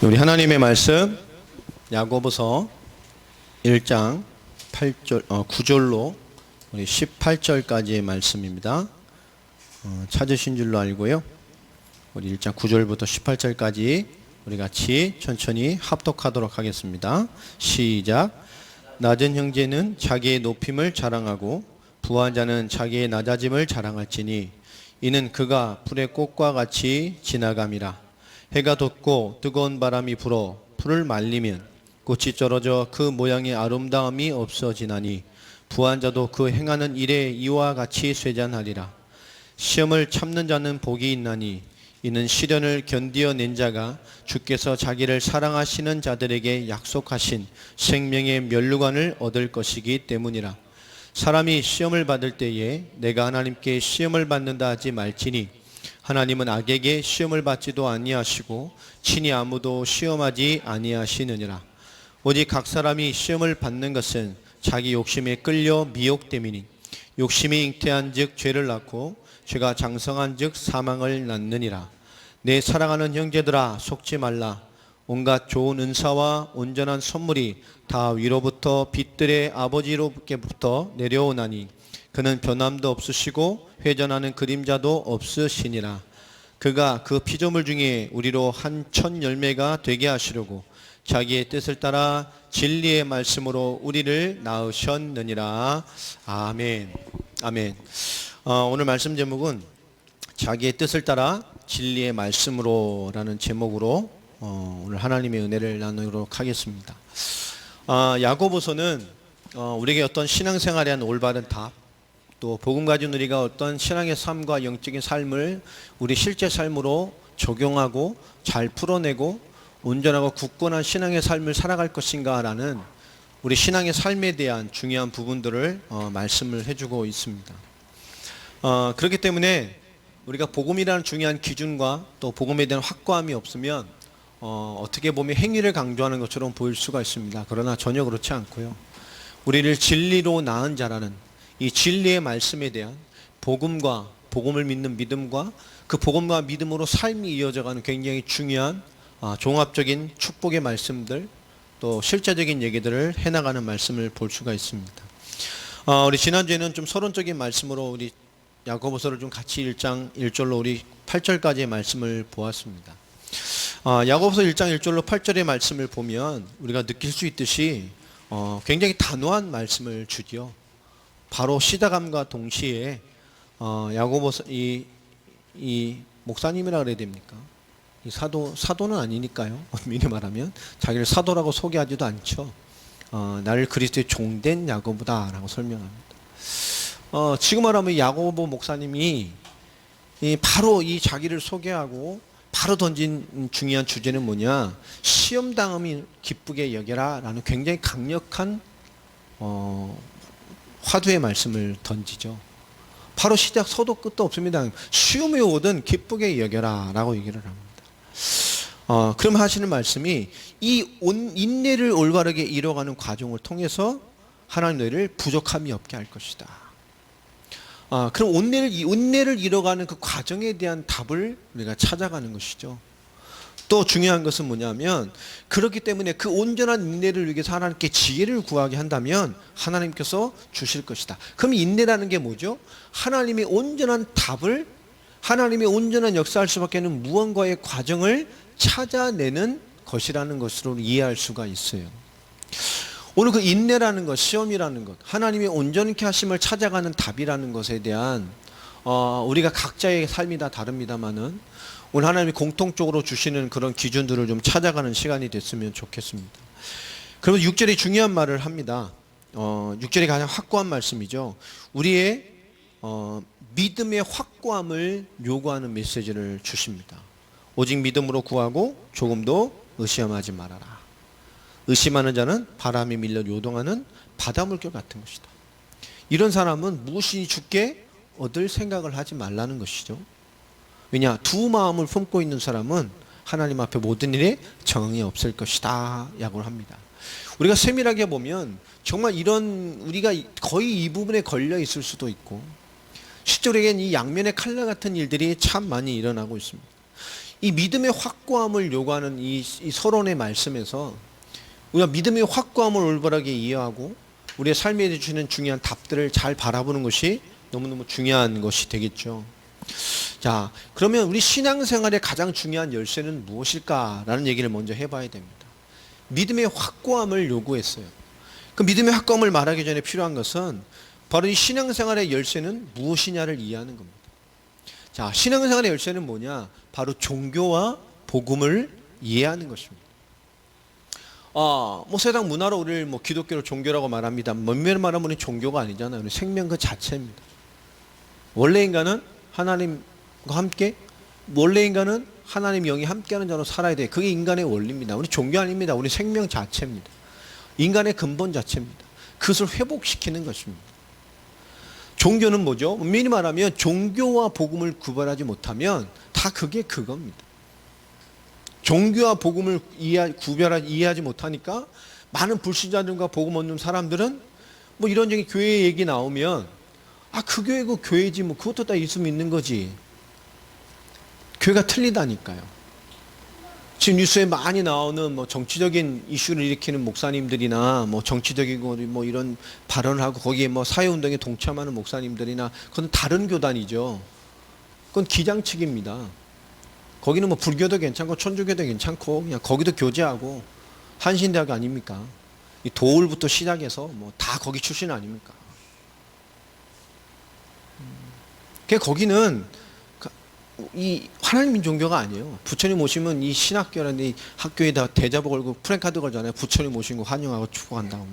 우리 하나님의 말씀 야고보서 1장 8절 9절로 우리 18절까지의 말씀입니다. 찾으신 줄로 알고요. 우리 1장 9절부터 18절까지 우리 같이 천천히 합독하도록 하겠습니다. 시작. 낮은 형제는 자기의 높임을 자랑하고 부한 자는 자기의 낮아짐을 자랑할지니 이는 그가 풀의 꽃과 같이 지나감이라. 해가 돋고 뜨거운 바람이 불어 풀을 말리면 꽃이 떨어져 그 모양의 아름다움이 없어지나니 부한 자도 그 행하는 일에 이와 같이 쇠잔하리라. 시험을 참는 자는 복이 있나니 이는 시련을 견디어낸 자가 주께서 자기를 사랑하시는 자들에게 약속하신 생명의 면류관을 얻을 것이기 때문이라. 사람이 시험을 받을 때에 내가 하나님께 시험을 받는다 하지 말지니 하나님은 악에게 시험을 받지도 아니하시고 친히 아무도 시험하지 아니하시느니라. 오직 각 사람이 시험을 받는 것은 자기 욕심에 끌려 미혹됨이니 욕심이 잉태한 즉 죄를 낳고 죄가 장성한 즉 사망을 낳느니라. 내 사랑하는 형제들아 속지 말라. 온갖 좋은 은사와 온전한 선물이 다 위로부터 빛들의 아버지로부터 내려오나니 그는 변함도 없으시고 회전하는 그림자도 없으시니라. 그가 그 피조물 중에 우리로 한 천 열매가 되게 하시려고 자기의 뜻을 따라 진리의 말씀으로 우리를 낳으셨느니라. 아멘. 아멘. 오늘 말씀 제목은 자기의 뜻을 따라 진리의 말씀으로 라는 제목으로 오늘 하나님의 은혜를 나누도록 하겠습니다. 야고보서는 우리에게 어떤 신앙생활에 대한 올바른 답, 또 복음 가진 우리가 어떤 신앙의 삶과 영적인 삶을 우리 실제 삶으로 적용하고 잘 풀어내고 온전하고 굳건한 신앙의 삶을 살아갈 것인가 라는 우리 신앙의 삶에 대한 중요한 부분들을 말씀을 해주고 있습니다. 그렇기 때문에 우리가 복음이라는 중요한 기준과 또 복음에 대한 확고함이 없으면 어떻게 보면 행위를 강조하는 것처럼 보일 수가 있습니다. 그러나 전혀 그렇지 않고요. 우리를 진리로 낳은 자라는 이 진리의 말씀에 대한 복음과 복음을 믿는 믿음과 그 복음과 믿음으로 삶이 이어져가는 굉장히 중요한 종합적인 축복의 말씀들, 또 실제적인 얘기들을 해나가는 말씀을 볼 수가 있습니다. 우리 지난주에는 좀 서론적인 말씀으로 우리 야고보서를 좀 같이 1장 1절로 우리 8절까지의 말씀을 보았습니다. 야고보서 1장 1절로 8절의 말씀을 보면 우리가 느낄 수 있듯이 굉장히 단호한 말씀을 주죠. 바로 시작함과 동시에 야고보서 이 목사님이라 그래야 됩니까? 이 사도는 아니니까요. 미리 말하면 자기를 사도라고 소개하지도 않죠. 나를 그리스도의 종된 야고보다라고 설명합니다. 지금 말하면 야고보 목사님이 바로 이 자기를 소개하고 바로 던진 중요한 주제는 뭐냐? 시험당함이 기쁘게 여겨라 라는 굉장히 강력한 화두의 말씀을 던지죠. 바로 시작 서도 끝도 없습니다. 시험이 오든 기쁘게 여겨라 라고 얘기를 합니다. 그럼 하시는 말씀이 이 인내를 올바르게 이뤄가는 과정을 통해서 하나님 너희를 부족함이 없게 할 것이다. 그럼 인내를 이뤄가는 그 과정에 대한 답을 우리가 찾아가는 것이죠. 또 중요한 것은 뭐냐면 그렇기 때문에 그 온전한 인내를 위해서 하나님께 지혜를 구하게 한다면 하나님께서 주실 것이다. 그럼 인내라는 게 뭐죠? 하나님의 온전한 답을, 하나님의 온전한 역사할 수밖에 없는 무언가의 과정을 찾아내는 것이라는 것으로 이해할 수가 있어요. 오늘 그 인내라는 것, 시험이라는 것, 하나님의 온전케 하심을 찾아가는 답이라는 것에 대한 우리가 각자의 삶이 다 다릅니다만은 오늘 하나님이 공통적으로 주시는 그런 기준들을 좀 찾아가는 시간이 됐으면 좋겠습니다. 그러면 6절이 중요한 말을 합니다. 6절이 가장 확고한 말씀이죠. 우리의 믿음의 확고함을 요구하는 메시지를 주십니다. 오직 믿음으로 구하고 조금도 의심하지 말아라. 의심하는 자는 바람이 밀려 요동하는 바닷물결 같은 것이다. 이런 사람은 무엇이 죽게 얻을 생각을 하지 말라는 것이죠. 왜냐? 두 마음을 품고 있는 사람은 하나님 앞에 모든 일에 정응이 없을 것이다 야고를 합니다. 우리가 세밀하게 보면 정말 이런 우리가 거의 이 부분에 걸려 있을 수도 있고 실제로는 이 양면의 칼날 같은 일들이 참 많이 일어나고 있습니다. 이 믿음의 확고함을 요구하는 이 서론의 말씀에서 우리가 믿음의 확고함을 올바르게 이해하고 우리의 삶에 주시는 중요한 답들을 잘 바라보는 것이 너무너무 중요한 것이 되겠죠. 자, 그러면 우리 신앙생활의 가장 중요한 열쇠는 무엇일까라는 얘기를 먼저 해봐야 됩니다. 믿음의 확고함을 요구했어요. 그 믿음의 확고함을 말하기 전에 필요한 것은 바로 이 신앙생활의 열쇠는 무엇이냐를 이해하는 겁니다. 자, 신앙생활의 열쇠는 뭐냐? 바로 종교와 복음을 이해하는 것입니다. 뭐 세상 문화로 우리를 기독교를 종교라고 말합니다. 먼면을 말하면 우리 종교가 아니잖아요. 우리 생명 그 자체입니다. 원래 인간은 하나님과 함께, 원래 인간은 하나님 영이 함께하는 자로 살아야 돼. 그게 인간의 원리입니다. 우리 종교 아닙니다. 우리 생명 자체입니다. 인간의 근본 자체입니다. 그것을 회복시키는 것입니다. 종교는 뭐죠? 엄밀히 말하면 종교와 복음을 구별하지 못하면 다 그게 그겁니다. 종교와 복음을 이해하지 못하니까 많은 불신자들과 복음 얻는 사람들은 이런저런 교회 얘기 나오면 그 교회고 교회지 그것도 다 예수 믿는 거지. 교회가 틀리다니까요. 지금 뉴스에 많이 나오는 정치적인 이슈를 일으키는 목사님들이나 정치적이고 이런 발언을 하고 거기에 사회운동에 동참하는 목사님들이나 그건 다른 교단이죠. 그건 기장 측입니다. 거기는 불교도 괜찮고 천주교도 괜찮고 그냥 거기도 교제하고 한신대학 아닙니까? 이 도울부터 시작해서 다 거기 출신 아닙니까? 거기는 이 하나님 종교가 아니에요. 부처님 오시면 이 신학교라는 이 학교에다 대자보 걸고 프랭카드 걸잖아요. 부처님 오신 거 환영하고 축복한다고.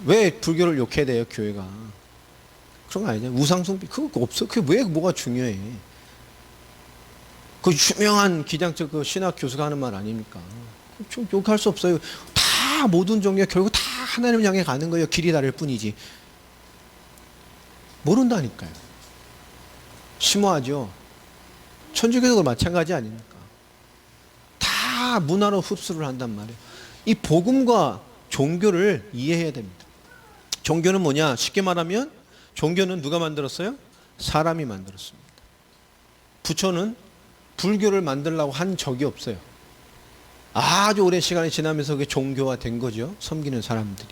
왜 불교를 욕해야 돼요, 교회가? 그런 거 아니냐? 우상숭배 그거 없어. 그게 왜 뭐가 중요해? 그 유명한 기장적 그 신학 교수가 하는 말 아닙니까? 좀 욕할 수 없어요. 다 모든 종교 결국 다 하나님을 향해 가는 거예요. 길이 다를 뿐이지. 모른다니까요. 심오하죠. 천주교도 마찬가지 아닙니까? 다 문화로 흡수를 한단 말이에요. 이 복음과 종교를 이해해야 됩니다. 종교는 뭐냐? 쉽게 말하면 종교는 누가 만들었어요? 사람이 만들었습니다. 부처는 불교를 만들려고 한 적이 없어요. 아주 오랜 시간이 지나면서 그게 종교화된 거죠. 섬기는 사람들이.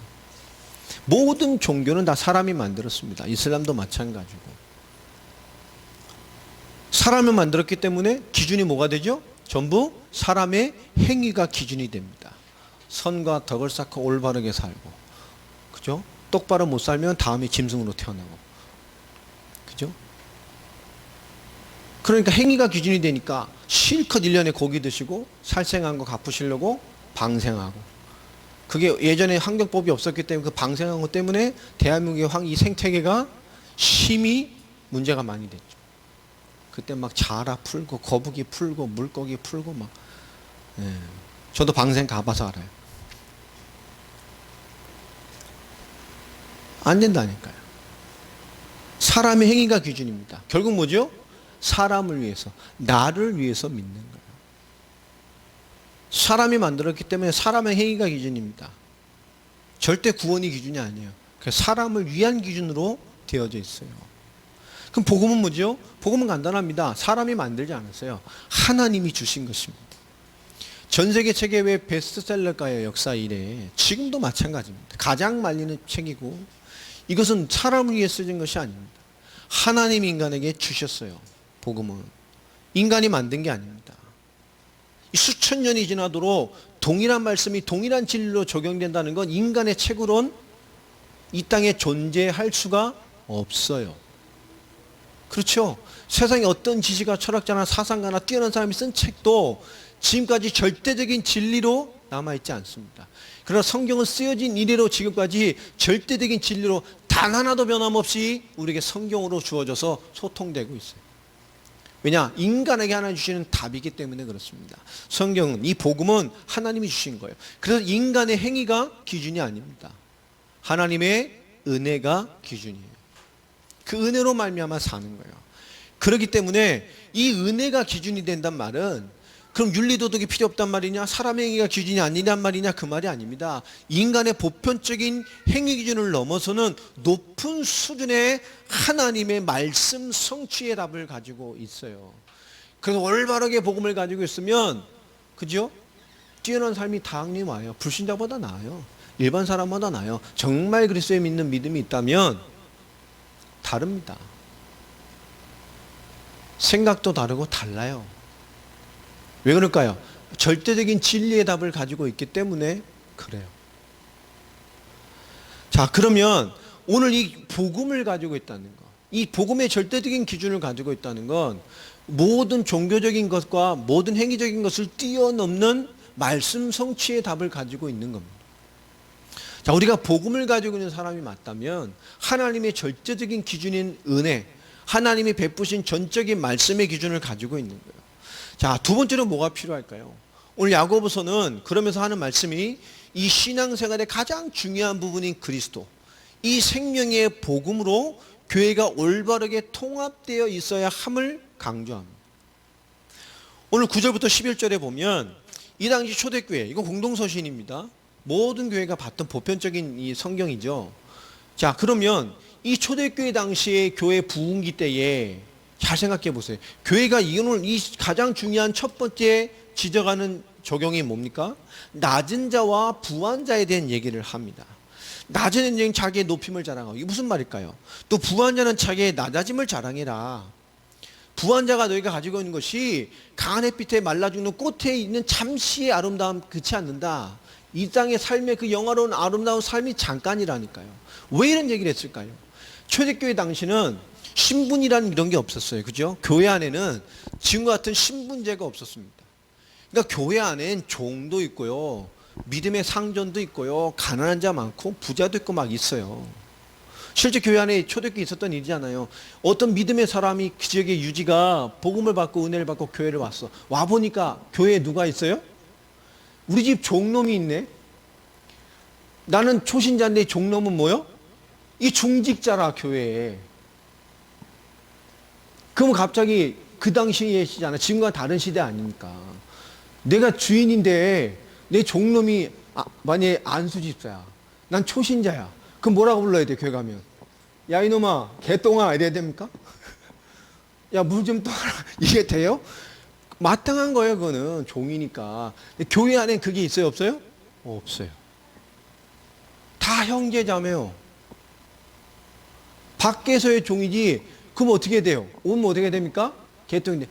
모든 종교는 다 사람이 만들었습니다. 이슬람도 마찬가지고. 사람을 만들었기 때문에 기준이 뭐가 되죠? 전부 사람의 행위가 기준이 됩니다. 선과 덕을 쌓고 올바르게 살고, 그죠? 똑바로 못 살면 다음에 짐승으로 태어나고, 그죠? 그러니까 행위가 기준이 되니까 실컷 1년에 고기 드시고 살생한 거 갚으시려고 방생하고, 그게 예전에 환경법이 없었기 때문에 그 방생한 것 때문에 대한민국의 이 생태계가 심히 문제가 많이 됐죠. 그때 막 자라 풀고 거북이 풀고 물고기 풀고 막. 저도 방생 가봐서 알아요. 안 된다니까요. 사람의 행위가 기준입니다. 결국 뭐죠? 사람을 위해서, 나를 위해서 믿는 거예요. 사람이 만들었기 때문에 사람의 행위가 기준입니다. 절대 구원이 기준이 아니에요. 그래서 사람을 위한 기준으로 되어져 있어요. 그럼 복음은 뭐죠? 복음은 간단합니다. 사람이 만들지 않았어요. 하나님이 주신 것입니다. 전 세계 책에 왜 베스트셀러가요? 역사 이래. 지금도 마찬가지입니다. 가장 말리는 책이고, 이것은 사람을 위해 쓰진 것이 아닙니다. 하나님이 인간에게 주셨어요. 복음은 인간이 만든 게 아닙니다. 수천 년이 지나도록 동일한 말씀이 동일한 진리로 적용된다는 건 인간의 책으론 이 땅에 존재할 수가 없어요. 그렇죠? 세상에 어떤 지식가, 철학자나 사상가나 뛰어난 사람이 쓴 책도 지금까지 절대적인 진리로 남아있지 않습니다. 그러나 성경은 쓰여진 이래로 지금까지 절대적인 진리로 단 하나도 변함없이 우리에게 성경으로 주어져서 소통되고 있어요. 왜냐? 인간에게 하나 주시는 답이기 때문에 그렇습니다. 성경은, 이 복음은 하나님이 주신 거예요. 그래서 인간의 행위가 기준이 아닙니다. 하나님의 은혜가 기준이에요. 그 은혜로 말미암아 사는 거예요. 그렇기 때문에 이 은혜가 기준이 된단 말은 그럼 윤리도덕이 필요 없단 말이냐? 사람의 행위가 기준이 아니란 말이냐? 그 말이 아닙니다. 인간의 보편적인 행위 기준을 넘어서는 높은 수준의 하나님의 말씀 성취의 답을 가지고 있어요. 그래서 올바르게 복음을 가지고 있으면, 그죠? 뛰어난 삶이 당연히 와요. 불신자보다 나아요. 일반 사람보다 나아요. 정말 그리스도에 믿는 믿음이 있다면 다릅니다. 생각도 다르고 달라요. 왜 그럴까요? 절대적인 진리의 답을 가지고 있기 때문에 그래요. 자, 그러면 오늘 이 복음을 가지고 있다는 것, 이 복음의 절대적인 기준을 가지고 있다는 건 모든 종교적인 것과 모든 행위적인 것을 뛰어넘는 말씀 성취의 답을 가지고 있는 겁니다. 자, 우리가 복음을 가지고 있는 사람이 맞다면 하나님의 절대적인 기준인 은혜, 하나님이 베푸신 전적인 말씀의 기준을 가지고 있는 거예요. 자, 두 번째로 뭐가 필요할까요? 오늘 야고보서는 그러면서 하는 말씀이 이 신앙생활의 가장 중요한 부분인 그리스도, 이 생명의 복음으로 교회가 올바르게 통합되어 있어야 함을 강조합니다. 오늘 9절부터 11절에 보면 이 당시 초대교회, 이건 공동서신입니다. 모든 교회가 봤던 보편적인 이 성경이죠. 자, 그러면 이 초대교회 당시의 교회 부흥기 때에 잘 생각해 보세요. 교회가 오늘 이 가장 중요한 첫 번째 지적하는 적용이 뭡니까? 낮은 자와 부한 자에 대한 얘기를 합니다. 낮은 자는 자기의 높임을 자랑하고, 이게 무슨 말일까요? 또 부한 자는 자기의 낮아짐을 자랑해라. 부한 자가 너희가 가지고 있는 것이 강한 햇빛에 말라 죽는 꽃에 있는 잠시의 아름다움 그치 않는다. 이 땅의 삶의 그 영화로운 아름다운 삶이 잠깐이라니까요. 왜 이런 얘기를 했을까요? 초대교회 당시는 신분이라는 이런 게 없었어요. 그죠? 교회 안에는 지금과 같은 신분제가 없었습니다. 그러니까 교회 안엔 종도 있고요, 믿음의 상전도 있고요, 가난한 자 많고 부자도 있고 막 있어요. 실제 교회 안에 초대교회 있었던 일이잖아요. 어떤 믿음의 사람이 그 지역의 유지가 복음을 받고 은혜를 받고 교회를 왔어. 와보니까 교회에 누가 있어요? 우리 집 종놈이 있네. 나는 초신자인데 종놈은 뭐요? 이 중직자라 교회에. 그러면 갑자기 그 당시의 시대잖아. 지금과 다른 시대 아닙니까? 내가 주인인데 내 종놈이 만약에 안수집사야. 난 초신자야. 그럼 뭐라고 불러야 돼, 교회 가면? 야, 이놈아, 개똥아, 이래야 됩니까? 야, 물 좀 떠라. 이게 돼요? 마땅한 거예요, 그거는. 종이니까. 근데 교회 안에 그게 있어요, 없어요? 없어요. 다 형제자매요. 밖에서의 종이지. 그럼 어떻게 돼요? 오면 어떻게 됩니까? 개똥인데.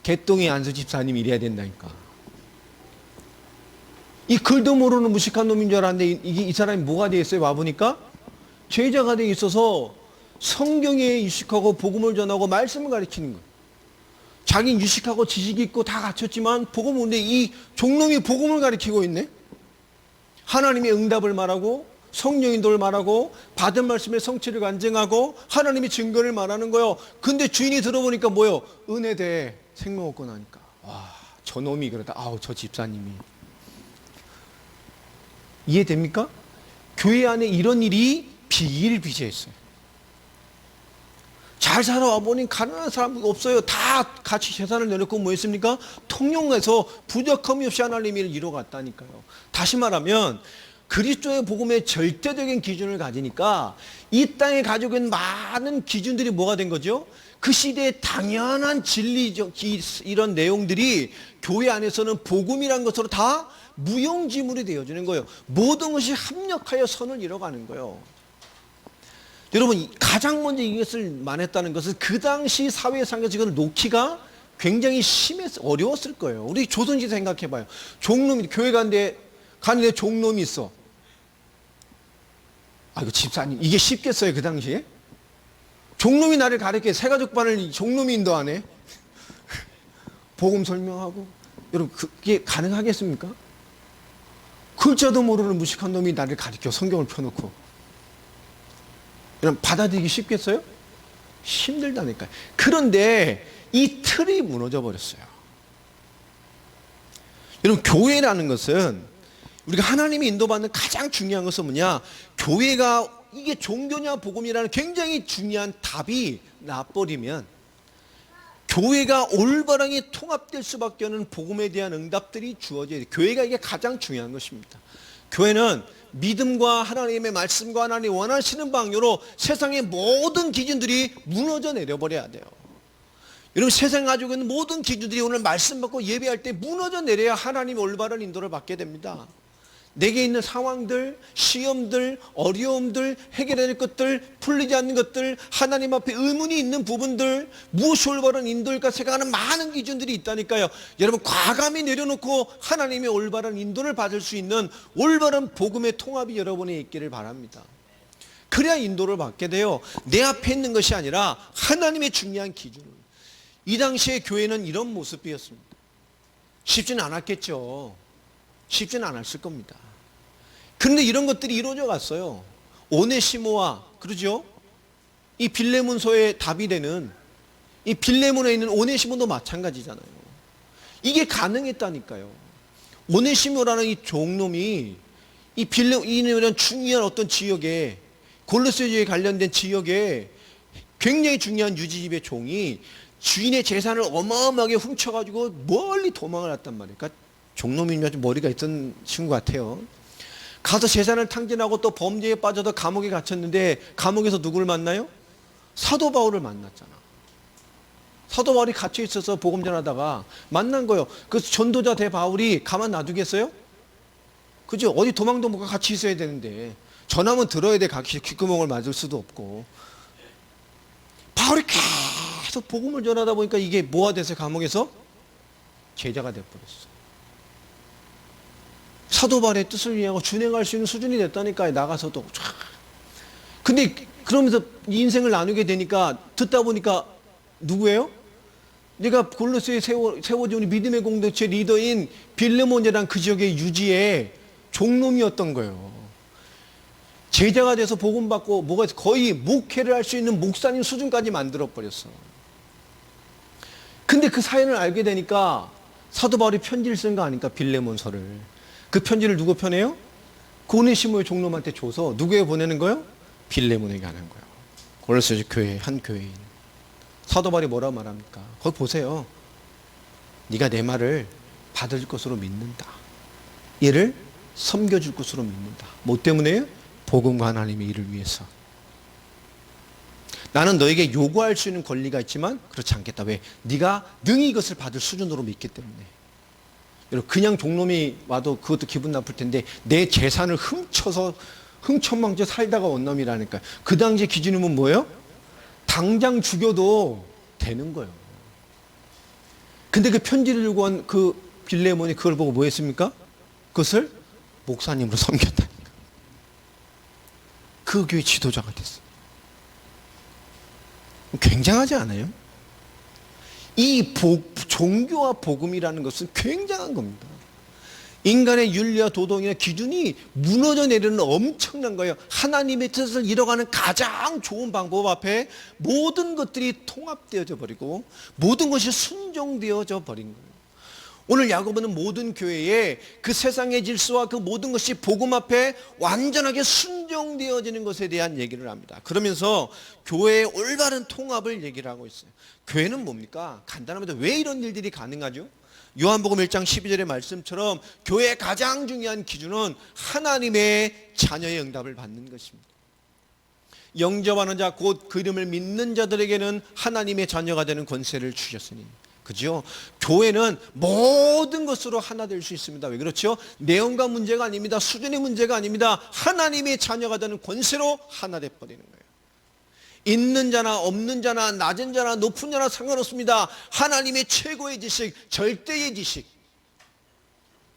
개똥이 안수 집사님 이래야 된다니까. 이 글도 모르는 무식한 놈인 줄 알았는데 이 사람이 뭐가 되어 있어요? 와보니까 제자가 되어 있어서 성경에 유식하고 복음을 전하고 말씀을 가르치는 거예요. 자기는 유식하고 지식이 있고 다 갖췄지만 복음을 오는데 이 종놈이 복음을 가르치고 있네. 하나님의 응답을 말하고 성령 인도를 말하고 받은 말씀의 성취를 간증하고 하나님의 증거를 말하는 거예요. 근데 주인이 들어보니까 뭐예요? 은혜대 생명 얻고 나니까 와, 저놈이 그러다. 아우, 저 집사님이. 이해됩니까? 교회 안에 이런 일이 비일비재했어요. 잘 살아와 보니 가난한 사람 없어요. 다 같이 재산을 내놓고 뭐 했습니까? 통용해서 부족함이 없이 하나님의 일을 이뤄갔다니까요. 다시 말하면 그리스도의 복음의 절대적인 기준을 가지니까 이 땅에 가지고 있는 많은 기준들이 뭐가 된 거죠? 그 시대의 당연한 진리적 이런 내용들이 교회 안에서는 복음이란 것으로 다 무용지물이 되어지는 거예요. 모든 것이 합력하여 선을 이뤄가는 거예요. 여러분, 가장 먼저 이것을 말했다는 것은 그 당시 사회상에서 이걸 놓기가 굉장히 어려웠을 거예요. 우리 조선시대 생각해봐요. 종놈이 교회 가는데 종놈이 있어. 이거 집사님, 이게 쉽겠어요, 그 당시에? 종놈이 나를 가르쳐, 새가족반을 종놈이 인도하네. 복음 설명하고. 여러분, 그게 가능하겠습니까? 글자도 모르는 무식한 놈이 나를 가르쳐 성경을 펴놓고. 여러분, 받아들이기 쉽겠어요? 힘들다니까요. 그런데 이 틀이 무너져 버렸어요. 여러분, 교회라는 것은 우리가 하나님이 인도받는 가장 중요한 것은 뭐냐? 교회가 이게 종교냐 복음이라는 굉장히 중요한 답이 나버리면 교회가 올바르게 통합될 수밖에 없는 복음에 대한 응답들이 주어져야 돼요. 교회가 이게 가장 중요한 것입니다. 교회는 믿음과 하나님의 말씀과 하나님이 원하시는 방향으로 세상의 모든 기준들이 무너져 내려버려야 돼요. 여러분, 세상에 가지고 있는 모든 기준들이 오늘 말씀 받고 예배할 때 무너져 내려야 하나님의 올바른 인도를 받게 됩니다. 내게 있는 상황들, 시험들, 어려움들, 해결해야 될 것들, 풀리지 않는 것들, 하나님 앞에 의문이 있는 부분들, 무엇이 올바른 인도일까 생각하는 많은 기준들이 있다니까요. 여러분, 과감히 내려놓고 하나님의 올바른 인도를 받을 수 있는 올바른 복음의 통합이 여러분에 있기를 바랍니다. 그래야 인도를 받게 돼요. 내 앞에 있는 것이 아니라 하나님의 중요한 기준을. 이 당시의 교회는 이런 모습이었습니다. 쉽지는 않았겠죠. 쉽지는 않았을 겁니다. 그런데 이런 것들이 이루어져 갔어요. 오네시모와, 그러죠? 이 빌레몬서의 답이 되는 이 빌레몬에 있는 오네시모도 마찬가지잖아요. 이게 가능했다니까요. 오네시모라는 이 종놈이 이런 중요한 어떤 지역에, 골로새지에 관련된 지역에 굉장히 중요한 유지집의 종이 주인의 재산을 어마어마하게 훔쳐가지고 멀리 도망을 갔단 말이에요. 그러니까 종놈이 아주 머리가 있던 친구 같아요. 가서 재산을 탕진하고 또 범죄에 빠져서 감옥에 갇혔는데, 감옥에서 누구를 만나요? 사도 바울을 만났잖아. 사도 바울이 갇혀 있어서 복음 전하다가 만난 거예요. 그 전도자 대바울이 가만 놔두겠어요? 그죠? 어디 도망도 못 가, 같이 있어야 되는데 전하면 들어야 돼. 귓구멍을 맞을 수도 없고. 바울이 계속 복음을 전하다 보니까 이게 뭐가 됐어요? 감옥에서 제자가 돼버렸어. 사도 바울의 뜻을 이해하고 준행할 수 있는 수준이 됐다니까요. 나가서도. 근데 그러면서 인생을 나누게 되니까, 듣다 보니까 누구예요? 내가 골로새에 세워진 우리 믿음의 공동체 리더인 빌레몬이란 그 지역의 유지의 종놈이었던 거예요. 제자가 돼서 복음 받고 뭐가 거의 목회를 할 수 있는 목사님 수준까지 만들어 버렸어. 근데 그 사연을 알게 되니까 사도 바울이 편지를 쓴 거 아닙니까? 빌레몬서를. 그 편지를 누구 편에요? 오네시모의 종놈한테 줘서 누구에게 보내는 거예요? 빌레몬에게 하는 거예요. 골로새 교회 한 교회인. 사도 바울이 뭐라고 말합니까? 거기 보세요. 네가 내 말을 받을 것으로 믿는다. 얘를 섬겨줄 것으로 믿는다. 뭐 때문에요? 복음과 하나님의 일을 위해서. 나는 너에게 요구할 수 있는 권리가 있지만 그렇지 않겠다. 왜? 네가 능히 이것을 받을 수준으로 믿기 때문에. 여러분, 그냥 종놈이 와도 그것도 기분 나쁠 텐데 내 재산을 훔쳐서 흥청망청 살다가 온 놈이라니까요. 그 당시 기준이면 뭐예요? 당장 죽여도 되는 거예요. 근데 그 편지를 들고 온 그 빌레몬이 그걸 보고 뭐 했습니까? 그것을 목사님으로 섬겼다니까. 그 교회 지도자가 됐어요. 굉장하지 않아요? 이 종교와 복음이라는 것은 굉장한 겁니다. 인간의 윤리와 도덕이나 기준이 무너져 내리는 엄청난 거예요. 하나님의 뜻을 이뤄가는 가장 좋은 방법 앞에 모든 것들이 통합되어져 버리고 모든 것이 순종되어져 버린 거예요. 오늘 야고보는 모든 교회에 그 세상의 질서와 그 모든 것이 복음 앞에 완전하게 순종되어지는 것에 대한 얘기를 합니다. 그러면서 교회의 올바른 통합을 얘기를 하고 있어요. 교회는 뭡니까? 간단합니다. 왜 이런 일들이 가능하죠? 요한복음 1장 12절의 말씀처럼 교회의 가장 중요한 기준은 하나님의 자녀의 응답을 받는 것입니다. 영접하는 자 곧 그 이름을 믿는 자들에게는 하나님의 자녀가 되는 권세를 주셨으니. 그죠? 교회는 모든 것으로 하나 될 수 있습니다. 왜 그렇죠? 내용과 문제가 아닙니다. 수준의 문제가 아닙니다. 하나님의 자녀가 되는 권세로 하나 돼버리는 거예요. 있는 자나 없는 자나 낮은 자나 높은 자나 상관없습니다. 하나님의 최고의 지식, 절대의 지식,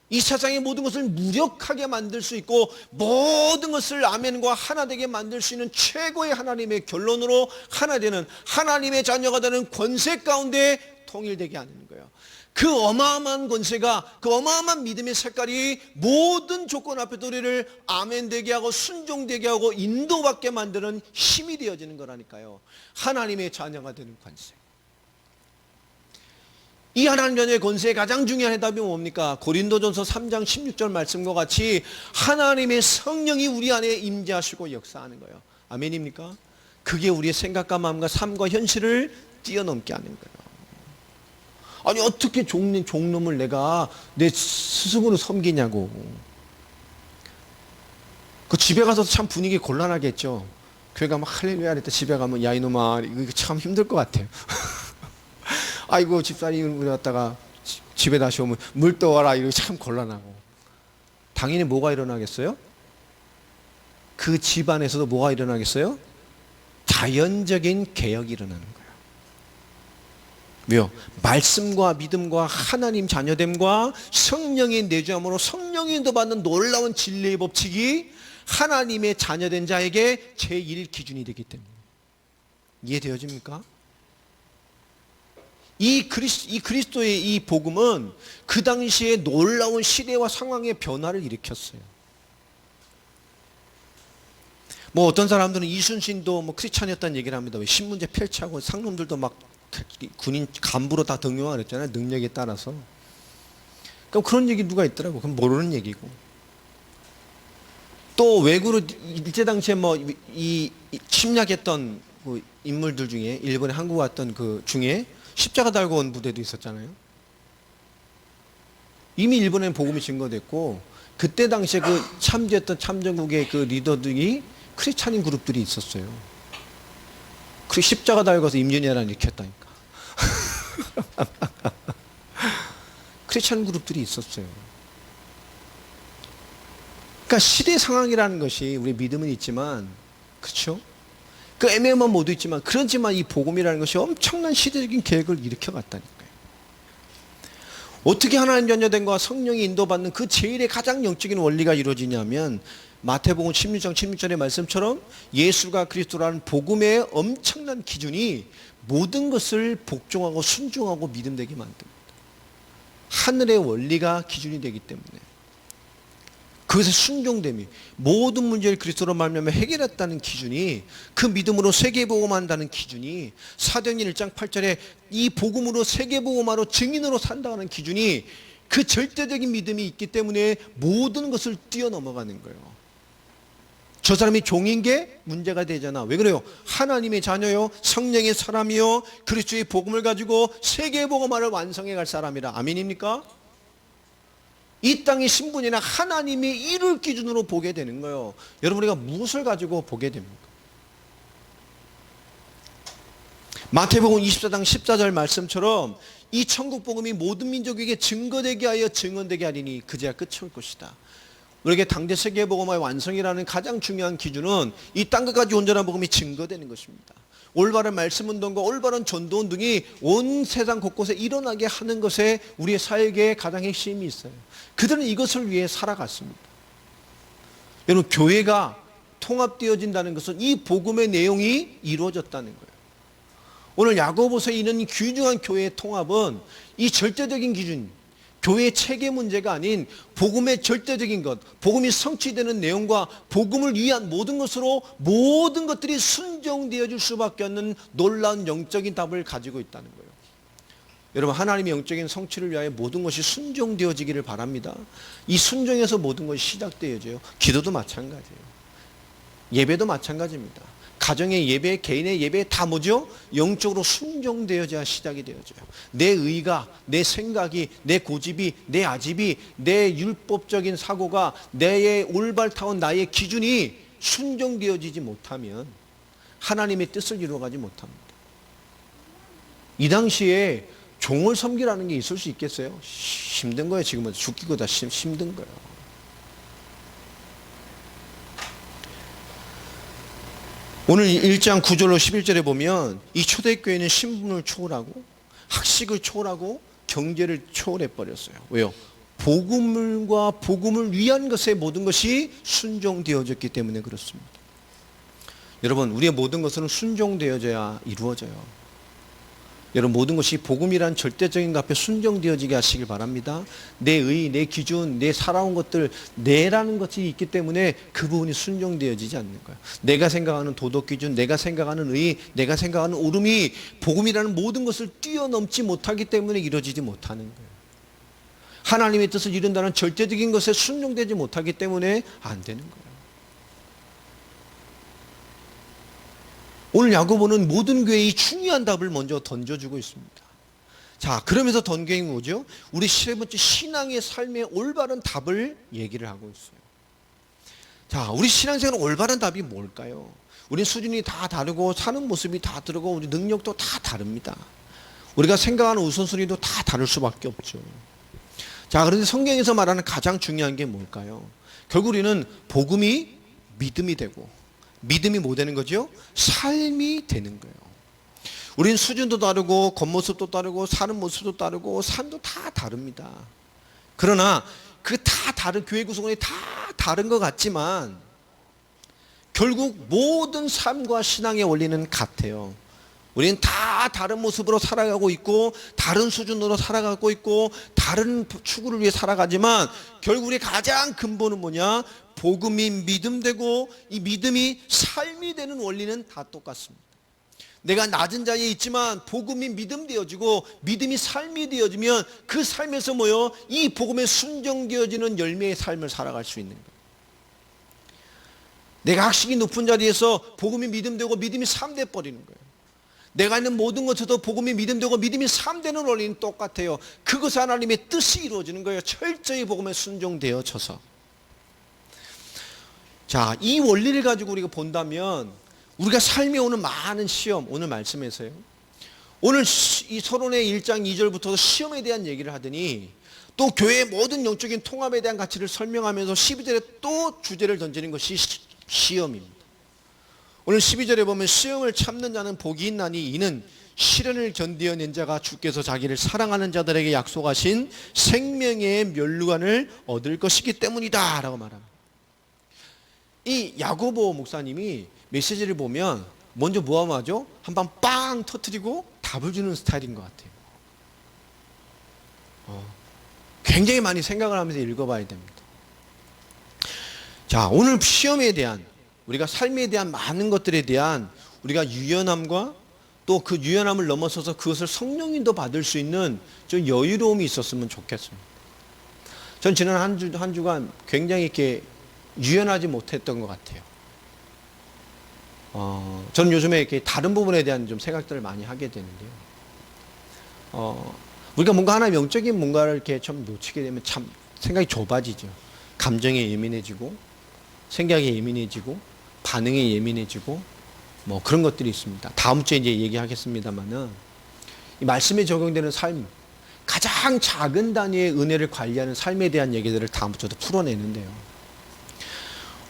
이 세상의 모든 것을 무력하게 만들 수 있고 모든 것을 아멘과 하나 되게 만들 수 있는 최고의 하나님의 결론으로 하나 되는 하나님의 자녀가 되는 권세 가운데 통일되게 하는 거예요. 그 어마어마한 권세가, 그 어마어마한 믿음의 색깔이 모든 조건 앞에도 우리를 아멘 되게 하고 순종되게 하고 인도받게 만드는 힘이 되어지는 거라니까요. 하나님의 자녀가 되는 권세. 이 하나님 자녀의 권세의 가장 중요한 해답이 뭡니까? 고린도전서 3장 16절 말씀과 같이 하나님의 성령이 우리 안에 임재하시고 역사하는 거예요. 아멘입니까? 그게 우리의 생각과 마음과 삶과 현실을 뛰어넘게 하는 거예요. 아니 어떻게 종놈을 내가 내 스승으로 섬기냐고. 그 집에 가서도 참 분위기 곤란하겠죠. 교회 가면 할렐루야 할때 집에 가면 야 이놈아 이거 참 힘들 것 같아요. 아이고 집사님 갔다가 집에 다시 오면 물 떠와라 이거 참 곤란하고. 당연히 뭐가 일어나겠어요? 그 집안에서도 뭐가 일어나겠어요? 자연적인 개혁이 일어나는 거예요. 왜요? 말씀과 믿음과 하나님 자녀됨과 성령의 내주함으로 성령의 인도받는 놀라운 진리의 법칙이 하나님의 자녀된 자에게 제1 기준이 되기 때문에. 이해되어집니까? 이 그리스도의 이 복음은 그 당시에 놀라운 시대와 상황의 변화를 일으켰어요. 뭐 어떤 사람들은 이순신도 뭐 크리스찬이었다는 얘기를 합니다. 왜 신문제 펼치하고 상놈들도 막 군인 간부로 다 등용하라 그랬잖아요. 능력에 따라서. 그럼 그런 얘기 누가 있더라고. 그럼 모르는 얘기고. 또 외구로 일제 당시에 뭐 이 침략했던 그 인물들 중에 일본에 한국 왔던 그 중에 십자가 달고 온 부대도 있었잖아요. 이미 일본에는 복음이 증거됐고 그때 당시에 그 참전했던 참전국의 그 리더들이 크리스찬인 그룹들이 있었어요. 그 십자가 달고서 임진왜란 일으켰다니까. 크리스찬 그룹들이 있었어요. 그러니까 시대 상황이라는 것이 우리 믿음은 있지만, 그렇죠? 그 애매한 모두 있지만, 그렇지만 이 복음이라는 것이 엄청난 시대적인 계획을 일으켜 갔다니까요. 어떻게 하나님 자녀된 것과 성령이 인도받는 그 제일의 가장 영적인 원리가 이루어지냐면 마태복음 16장 16절의 말씀처럼 예수가 그리스도라는 복음의 엄청난 기준이 모든 것을 복종하고 순종하고 믿음되게 만듭니다. 하늘의 원리가 기준이 되기 때문에 그것의 순종됨이 모든 문제를 그리스도로 말미암아 해결했다는 기준이 그 믿음으로 세계복음한다는 기준이 사도행전 1장 8절에 이 복음으로 세계복음하러 증인으로 산다는 기준이 그 절대적인 믿음이 있기 때문에 모든 것을 뛰어넘어가는 거예요. 저 사람이 종인 게 문제가 되잖아. 왜 그래요? 하나님의 자녀요, 성령의 사람이요, 그리스도의 복음을 가지고 세계복음화를 완성해 갈 사람이라. 아멘입니까? 이 땅의 신분이나 하나님이 이룰 기준으로 보게 되는 거예요. 여러분 우리가 무엇을 가지고 보게 됩니까? 마태복음 24장 14절 말씀처럼 이 천국 복음이 모든 민족에게 증거되게 하여 증언되게 하리니 그제야 끝이 올 것이다. 우리에게 당대 세계복음화의 완성이라는 가장 중요한 기준은 이 땅끝까지 온전한 복음이 증거되는 것입니다. 올바른 말씀운동과 올바른 전도운동이 온 세상 곳곳에 일어나게 하는 것에 우리의 사역의 가장 핵심이 있어요. 그들은 이것을 위해 살아갔습니다. 여러분 교회가 통합되어진다는 것은 이 복음의 내용이 이루어졌다는 거예요. 오늘 야고보서에 있는 귀중한 교회의 통합은 이 절대적인 기준, 교회의 체계 문제가 아닌 복음의 절대적인 것, 복음이 성취되는 내용과 복음을 위한 모든 것으로 모든 것들이 순종되어질 수밖에 없는 놀라운 영적인 답을 가지고 있다는 거예요. 여러분 하나님의 영적인 성취를 위하여 모든 것이 순종되어지기를 바랍니다. 이 순종에서 모든 것이 시작되어져요. 기도도 마찬가지예요. 예배도 마찬가지입니다. 가정의 예배, 개인의 예배 다 뭐죠? 영적으로 순종되어져야 시작이 되어져요. 내 의가, 내 생각이, 내 고집이, 내 아집이, 내 율법적인 사고가, 내 올바르다운 나의 기준이 순종되어지지 못하면 하나님의 뜻을 이루어가지 못합니다. 이 당시에 종을 섬기라는 게 있을 수 있겠어요? 힘든 거예요. 지금은 죽기보다 힘든 거예요. 오늘 1장 9절로 11절에 보면 이 초대교회는 신분을 초월하고 학식을 초월하고 경제를 초월해 버렸어요. 왜요? 복음과 복음을 위한 것에 모든 것이 순종되어졌기 때문에 그렇습니다. 여러분 우리의 모든 것은 순종되어져야 이루어져요. 여러분 모든 것이 복음이란 절대적인 것 앞에 순종되어지게 하시길 바랍니다. 내 의, 내 기준, 내 살아온 것들, 내라는 것이 있기 때문에 그 부분이 순종되어지지 않는 거예요. 내가 생각하는 도덕 기준, 내가 생각하는 의, 내가 생각하는 옳음이 복음이라는 모든 것을 뛰어넘지 못하기 때문에 이루어지지 못하는 거예요. 하나님의 뜻을 이룬다는 절대적인 것에 순종되지 못하기 때문에 안 되는 거예요. 오늘 야고보는 모든 교회의 중요한 답을 먼저 던져주고 있습니다. 자, 그러면서 던경이 뭐죠? 우리 세 번째 신앙의 삶의 올바른 답을 얘기를 하고 있어요. 자, 우리 신앙생활의 올바른 답이 뭘까요? 우리 수준이 다 다르고 사는 모습이 다 다르고 우리 능력도 다 다릅니다. 우리가 생각하는 우선순위도 다 다를 수밖에 없죠. 자, 그런데 성경에서 말하는 가장 중요한 게 뭘까요? 결국 우리는 복음이 믿음이 되고, 믿음이 뭐 되는 거죠? 삶이 되는 거예요. 우리는 수준도 다르고 겉모습도 다르고 사는 모습도 다르고 삶도 다 다릅니다. 그러나 그 다 다른 교회 구성원이 다 다른 것 같지만 결국 모든 삶과 신앙의 원리는 같아요. 우리는 다 다른 모습으로 살아가고 있고 다른 수준으로 살아가고 있고 다른 추구를 위해 살아가지만 결국 우리의 가장 근본은 뭐냐? 복음이 믿음 되고 이 믿음이 삶이 되는 원리는 다 똑같습니다. 내가 낮은 자리에 있지만 복음이 믿음 되어지고 믿음이 삶이 되어지면 그 삶에서 뭐요? 이 복음에 순종되어지는 열매의 삶을 살아갈 수 있는 거예요. 내가 학식이 높은 자리에서 복음이 믿음 되고 믿음이 삶 돼 버리는 거예요. 내가 있는 모든 것에도 복음이 믿음 되고 믿음이 삶 되는 원리는 똑같아요. 그것이 하나님의 뜻이 이루어지는 거예요. 철저히 복음에 순종되어져서. 자, 이 원리를 가지고 우리가 본다면 우리가 삶에 오는 많은 시험, 오늘 말씀에서요. 오늘 이 서론의 1장 2절부터 시험에 대한 얘기를 하더니 또 교회의 모든 영적인 통합에 대한 가치를 설명하면서 12절에 또 주제를 던지는 것이 시험입니다. 오늘 12절에 보면 시험을 참는 자는 복이 있나니 이는 시련을 견디어낸 자가 주께서 자기를 사랑하는 자들에게 약속하신 생명의 멸류관을 얻을 것이기 때문이다 라고 말합니다. 이 야고보 목사님이 메시지를 보면 먼저 뭐하죠? 한방 빵 터뜨리고 답을 주는 스타일인 것 같아요. 굉장히 많이 생각을 하면서 읽어봐야 됩니다. 자, 오늘 시험에 대한 우리가 삶에 대한 많은 것들에 대한 우리가 유연함과 또 그 유연함을 넘어서서 그것을 성령님도 받을 수 있는 좀 여유로움이 있었으면 좋겠습니다. 전 지난 한 주간 굉장히 이렇게 유연하지 못했던 것 같아요. 저는 요즘에 이렇게 다른 부분에 대한 좀 생각들을 많이 하게 되는데요. 우리가 뭔가 하나 영적인 뭔가를 이렇게 좀 놓치게 되면 참 생각이 좁아지죠. 감정에 예민해지고, 생각에 예민해지고, 반응에 예민해지고, 뭐 그런 것들이 있습니다. 다음 주에 이제 얘기하겠습니다만은, 이 말씀에 적용되는 삶, 가장 작은 단위의 은혜를 관리하는 삶에 대한 얘기들을 다음 주에도 풀어내는데요.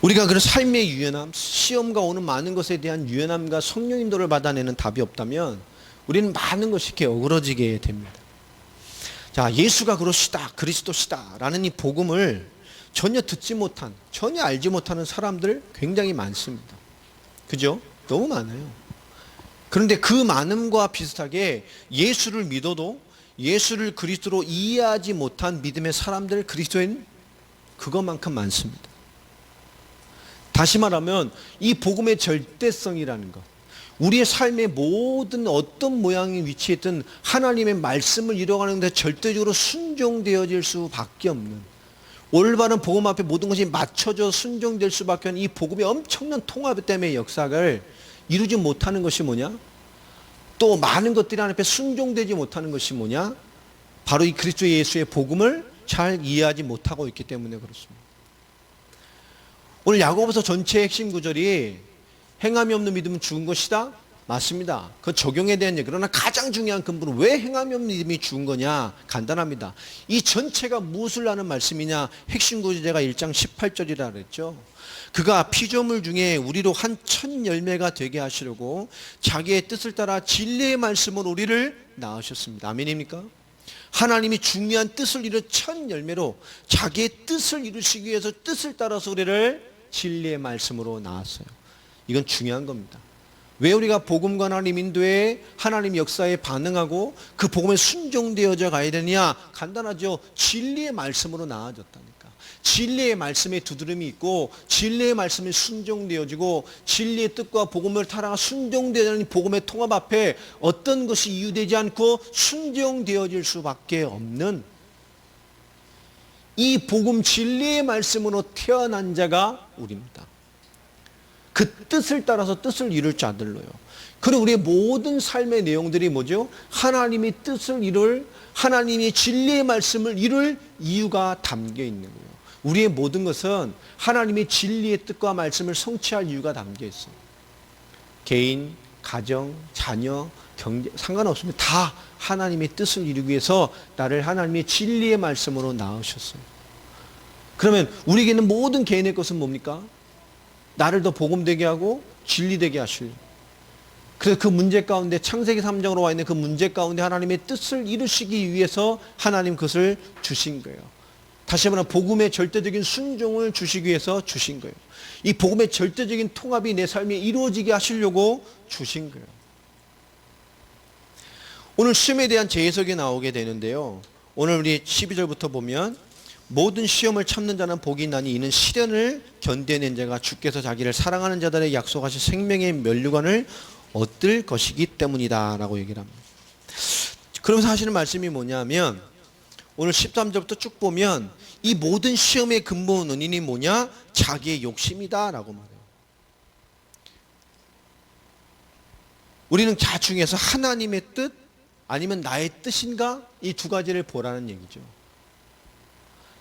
우리가 그런 삶의 유연함, 시험과 오는 많은 것에 대한 유연함과 성령 인도를 받아내는 답이 없다면 우리는 많은 것이 이렇게 어그러지게 됩니다. 자, 예수가 그러시다, 그리스도시다 라는 이 복음을 전혀 듣지 못한, 전혀 알지 못하는 사람들 굉장히 많습니다. 그죠? 너무 많아요. 그런데 그 많음과 비슷하게 예수를 믿어도 예수를 그리스도로 이해하지 못한 믿음의 사람들, 그리스도인 그것만큼 많습니다. 다시 말하면 이 복음의 절대성이라는 것, 우리의 삶의 모든 어떤 모양의 위치에 있든 하나님의 말씀을 이뤄가는 데 절대적으로 순종되어질 수밖에 없는, 올바른 복음 앞에 모든 것이 맞춰져 순종될 수밖에 없는 이 복음의 엄청난 통합 때문에 역사를 이루지 못하는 것이 뭐냐? 또 많은 것들이 하나님 앞에 순종되지 못하는 것이 뭐냐? 바로 이 그리스도 예수의 복음을 잘 이해하지 못하고 있기 때문에 그렇습니다. 오늘 야고보서 전체의 핵심 구절이 행함이 없는 믿음은 죽은 것이다? 맞습니다. 그 적용에 대한 얘기. 그러나 가장 중요한 근본은 왜 행함이 없는 믿음이 죽은 거냐? 간단합니다. 이 전체가 무엇을 하는 말씀이냐? 핵심 구절제가 1장 18절이라 그랬죠. 그가 피조물 중에 우리로 한 첫 열매가 되게 하시려고 자기의 뜻을 따라 진리의 말씀으로 우리를 낳으셨습니다. 아멘입니까? 하나님이 중요한 뜻을 이룬 첫 열매로 자기의 뜻을 이루시기 위해서 뜻을 따라서 우리를 진리의 말씀으로 낳았어요. 이건 중요한 겁니다. 왜 우리가 복음과 하나님 인도에 하나님 역사에 반응하고 그 복음에 순종되어져 가야 되느냐? 간단하죠. 진리의 말씀으로 나아졌다니까. 진리의 말씀에 두드름이 있고 진리의 말씀에 순종되어지고 진리의 뜻과 복음을 따라 순종되어지는 복음의 통합 앞에 어떤 것이 이유되지 않고 순종되어질 수밖에 없는 이 복음 진리의 말씀으로 태어난 자가 우리입니다. 그 뜻을 따라서 뜻을 이룰 자들로요. 그리고 우리의 모든 삶의 내용들이 뭐죠? 하나님의 뜻을 이룰, 하나님의 진리의 말씀을 이룰 이유가 담겨 있는 거예요. 우리의 모든 것은 하나님의 진리의 뜻과 말씀을 성취할 이유가 담겨 있어요. 개인, 가정, 자녀, 경제 상관없습니다. 다 하나님의 뜻을 이루기 위해서 나를 하나님의 진리의 말씀으로 낳으셨어요. 그러면 우리에게는 모든 개인의 것은 뭡니까? 나를 더 복음되게 하고 진리되게 하실. 그래서 그 문제 가운데 창세기 3장으로 와 있는 그 문제 가운데 하나님의 뜻을 이루시기 위해서 하나님 그것을 주신 거예요. 다시 말하면 복음의 절대적인 순종을 주시기 위해서 주신 거예요. 이 복음의 절대적인 통합이 내 삶에 이루어지게 하시려고 주신 거예요. 오늘 시험에 대한 재해석이 나오게 되는데요. 오늘 우리 12절부터 보면 모든 시험을 참는 자는 복이 있나니 이는 시련을 견뎌낸 자가 주께서 자기를 사랑하는 자들에게 약속하신 생명의 면류관을 얻을 것이기 때문이다 라고 얘기를 합니다. 그러면서 하시는 말씀이 뭐냐면 오늘 13절부터 쭉 보면 이 모든 시험의 근본 원인이 뭐냐? 자기의 욕심이다 라고 말해요. 우리는 자중에서 하나님의 뜻 아니면 나의 뜻인가? 이 두 가지를 보라는 얘기죠.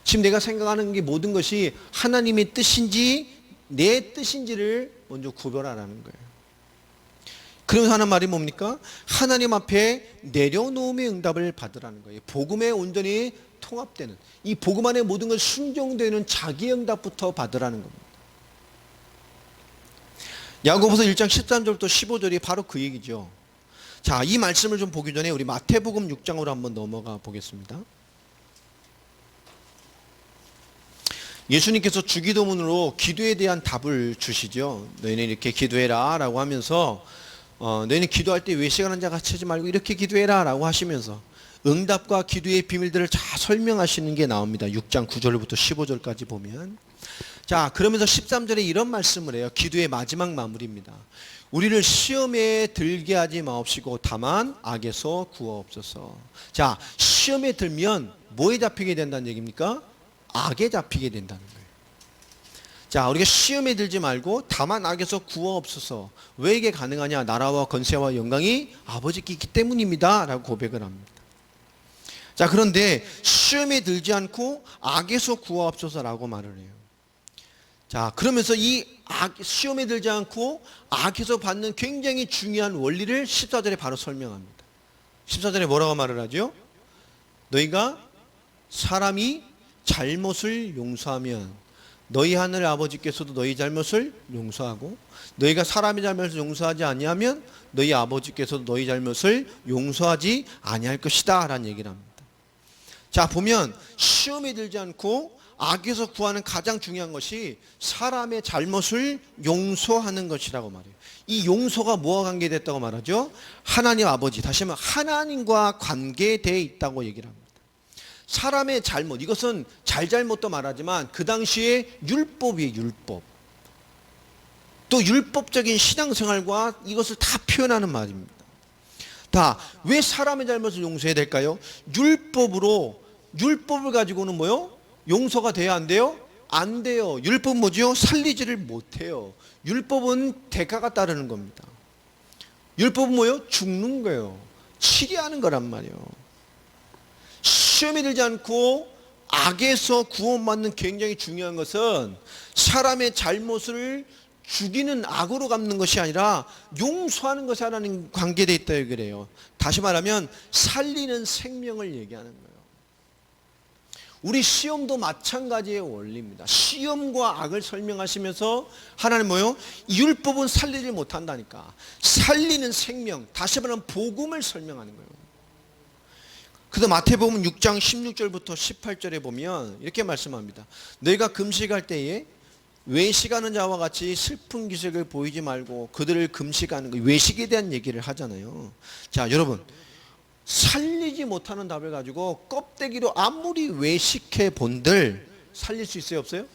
지금 내가 생각하는 게 모든 것이 하나님의 뜻인지 내 뜻인지를 먼저 구별하라는 거예요. 그러면서 하는 말이 뭡니까? 하나님 앞에 내려놓음의 응답을 받으라는 거예요. 복음에 온전히 통합되는, 이 복음 안에 모든 걸 순종되는 자기 응답부터 받으라는 겁니다. 야고보서 1장 13절부터 15절이 바로 그 얘기죠. 자, 이 말씀을 좀 보기 전에 우리 마태복음 6장으로 한번 넘어가 보겠습니다. 예수님께서 주기도문으로 기도에 대한 답을 주시죠. 너희는 이렇게 기도해라 라고 하면서 너희는 기도할 때 외식하는 자 같이 하지 말고 이렇게 기도해라 라고 하시면서 응답과 기도의 비밀들을 다 설명하시는 게 나옵니다. 6장 9절부터 15절까지 보면. 자, 그러면서 13절에 이런 말씀을 해요. 기도의 마지막 마무리입니다. 우리를 시험에 들게 하지 마옵시고 다만 악에서 구하옵소서. 자, 시험에 들면 뭐에 잡히게 된다는 얘기입니까? 악에 잡히게 된다는 거예요. 자, 우리가 시험에 들지 말고 다만 악에서 구하옵소서. 왜 이게 가능하냐? 나라와 권세와 영광이 아버지께 있기 때문입니다 라고 고백을 합니다. 자, 그런데 시험에 들지 않고 악에서 구하옵소서라고 말을 해요. 자, 그러면서 이 시험에 들지 않고 악에서 받는 굉장히 중요한 원리를 14절에 바로 설명합니다. 14절에 뭐라고 말을 하죠? 너희가 사람이 잘못을 용서하면 너희 하늘 아버지께서도 너희 잘못을 용서하고 너희가 사람의 잘못을 용서하지 아니하면 너희 아버지께서도 너희 잘못을 용서하지 아니할 것이다 라는 얘기를 합니다. 자, 보면 시험에 들지 않고 악에서 구하는 가장 중요한 것이 사람의 잘못을 용서하는 것이라고 말해요. 이 용서가 뭐와 관계됐다고 말하죠? 하나님 아버지, 다시 말하면 하나님과 관계되어 있다고 얘기를 합니다. 사람의 잘못, 이것은 잘잘못도 말하지만 그 당시에 율법이에요. 율법. 또 율법적인 신앙생활과 이것을 다 표현하는 말입니다. 다 왜 사람의 잘못을 용서해야 될까요? 율법을 가지고는 뭐요? 용서가 돼야 안 돼요? 안 돼요. 율법은 뭐죠? 살리지를 못해요. 율법은 대가가 따르는 겁니다. 율법은 뭐요? 죽는 거예요. 치리하는 거란 말이에요. 시험에 들지 않고 악에서 구원받는 굉장히 중요한 것은 사람의 잘못을 죽이는 악으로 갚는 것이 아니라 용서하는 것이 하나님 관계되어 있다 그래요. 다시 말하면 살리는 생명을 얘기하는 거예요. 우리 시험도 마찬가지의 원리입니다. 시험과 악을 설명하시면서 하나님 뭐요? 율법은 살리지 못한다니까. 살리는 생명, 다시 말하면 복음을 설명하는 거예요. 그래서 마태복음 6장 16절부터 18절에 보면 이렇게 말씀합니다. 너희가 금식할 때에 외식하는 자와 같이 슬픈 기색을 보이지 말고 그들을 금식하는 거, 외식에 대한 얘기를 하잖아요. 자, 여러분, 살리지 못하는 답을 가지고 껍데기로 아무리 외식해 본들 살릴 수 있어요? 없어요?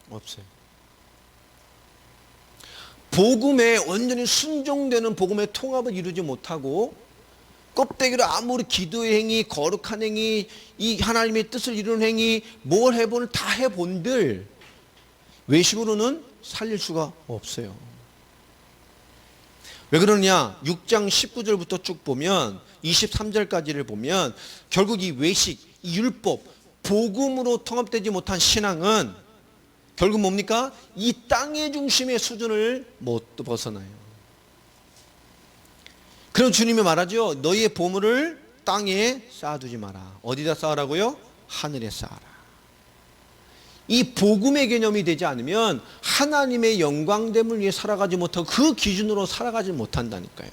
없어요. 복음에 완전히 순종되는 복음의 통합을 이루지 못하고 껍데기로 아무리 기도의 행위, 거룩한 행위, 이 하나님의 뜻을 이루는 행위, 뭘 해보는 다 해본들 외식으로는 살릴 수가 없어요. 왜 그러냐? 6장 19절부터 쭉 보면 23절까지를 보면 결국 이 외식, 이 율법, 복음으로 통합되지 못한 신앙은 결국 뭡니까? 이 땅의 중심의 수준을 못 벗어나요. 그럼 주님이 말하죠. 너희의 보물을 땅에 쌓아두지 마라. 어디다 쌓으라고요? 하늘에 쌓아라. 이 복음의 개념이 되지 않으면 하나님의 영광됨을 위해 살아가지 못하고 그 기준으로 살아가지 못한다니까요.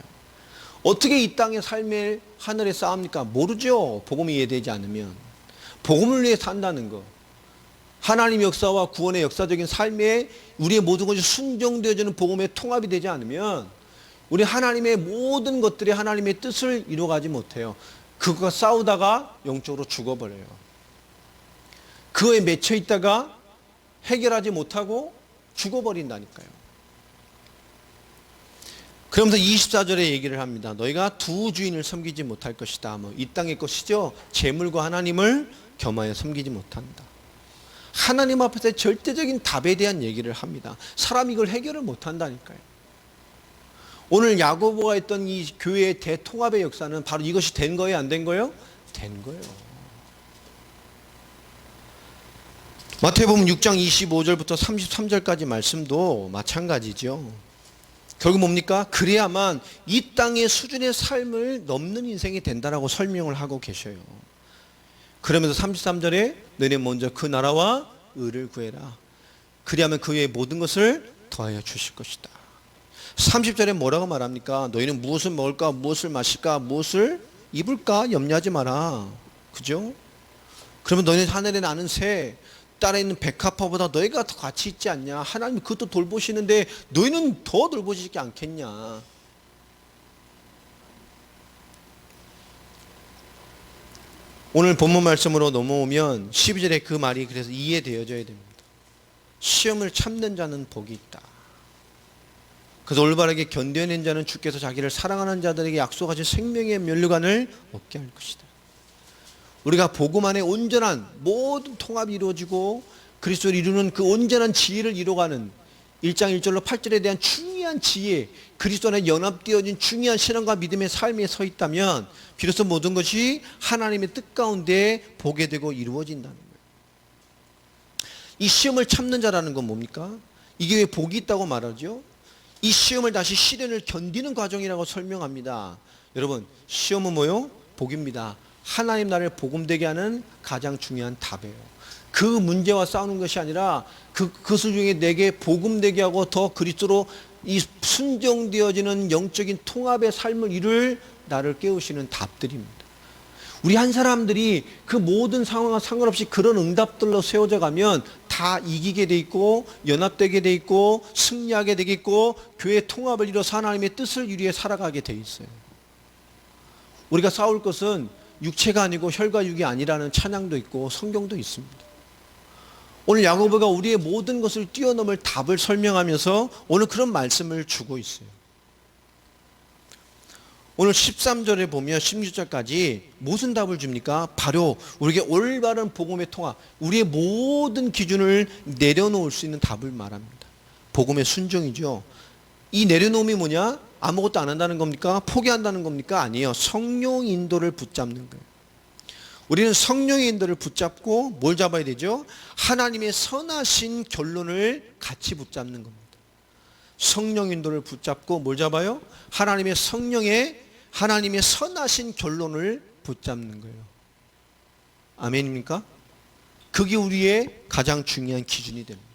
어떻게 이 땅의 삶을 하늘에 쌓습니까? 모르죠. 복음이 이해되지 않으면. 복음을 위해 산다는 거. 하나님의 역사와 구원의 역사적인 삶에 우리의 모든 것이 순종되어지는 복음의 통합이 되지 않으면 우리 하나님의 모든 것들이 하나님의 뜻을 이루어가지 못해요. 그거 싸우다가 영적으로 죽어버려요. 그거에 맺혀 있다가 해결하지 못하고 죽어버린다니까요. 그러면서 24절에 얘기를 합니다. 너희가 두 주인을 섬기지 못할 것이다. 이 땅의 것이죠. 재물과 하나님을 겸하여 섬기지 못한다. 하나님 앞에서 절대적인 답에 대한 얘기를 합니다. 사람이 이걸 해결을 못한다니까요. 오늘 야고보가 했던 이 교회의 대통합의 역사는 바로 이것이 된 거예요? 안 된 거예요? 된 거예요. 마태복음 6장 25절부터 33절까지 말씀도 마찬가지죠. 결국 뭡니까? 그래야만 이 땅의 수준의 삶을 넘는 인생이 된다라고 설명을 하고 계셔요. 그러면서 33절에 너희는 먼저 그 나라와 의를 구해라. 그리하면 그 외의 모든 것을 더하여 주실 것이다. 30절에 뭐라고 말합니까? 너희는 무엇을 먹을까, 무엇을 마실까, 무엇을 입을까 염려하지 마라. 그죠? 그러면 너희는 하늘에 나는 새, 땅에 있는 백합화보다 너희가 더 가치 있지 않냐? 하나님이 그것도 돌보시는데 너희는 더 돌보시지 않겠냐? 오늘 본문 말씀으로 넘어오면 12절에 그 말이 그래서 이해되어져야 됩니다. 시험을 참는 자는 복이 있다. 그래서 올바르게 견뎌낸 자는 주께서 자기를 사랑하는 자들에게 약속하신 생명의 면류관을 얻게 할 것이다. 우리가 복음 안에 온전한 모든 통합이 이루어지고 그리스도를 이루는 그 온전한 지혜를 이루어가는 1장 1절로 8절에 대한 중요한 지혜, 그리스도 안에 연합되어진 중요한 신앙과 믿음의 삶에 서 있다면 비로소 모든 것이 하나님의 뜻 가운데 보게 되고 이루어진다는 거예요. 이 시험을 참는 자라는 건 뭡니까? 이게 왜 복이 있다고 말하죠? 이 시험을 다시 시련을 견디는 과정이라고 설명합니다. 여러분, 시험은 뭐요? 복입니다. 하나님 나라를 복음되게 하는 가장 중요한 답이에요. 그 문제와 싸우는 것이 아니라 그것을 중에 내게 복음되게 하고 더 그리스도로 이 순종되어지는 영적인 통합의 삶을 이룰 나를 깨우시는 답들입니다. 우리 한 사람들이 그 모든 상황과 상관없이 그런 응답들로 세워져 가면 다 이기게 돼 있고 연합되게 돼 있고 승리하게 되겠고 교회의 통합을 이뤄서 하나님의 뜻을 이루어 살아가게 돼 있어요. 우리가 싸울 것은 육체가 아니고 혈과 육이 아니라는 찬양도 있고 성경도 있습니다. 오늘 야고보가 우리의 모든 것을 뛰어넘을 답을 설명하면서 오늘 그런 말씀을 주고 있어요. 오늘 13절에 보면 16절까지 무슨 답을 줍니까? 바로 우리에게 올바른 복음의 통합, 우리의 모든 기준을 내려놓을 수 있는 답을 말합니다. 복음의 순종이죠. 이 내려놓음이 뭐냐? 아무것도 안 한다는 겁니까? 포기한다는 겁니까? 아니에요. 성령 인도를 붙잡는 거예요. 우리는 성령의 인도를 붙잡고 뭘 잡아야 되죠? 하나님의 선하신 결론을 같이 붙잡는 겁니다. 성령 인도를 붙잡고 뭘 잡아요? 하나님의 선하신 결론을 붙잡는 거예요. 아멘입니까? 그게 우리의 가장 중요한 기준이 됩니다.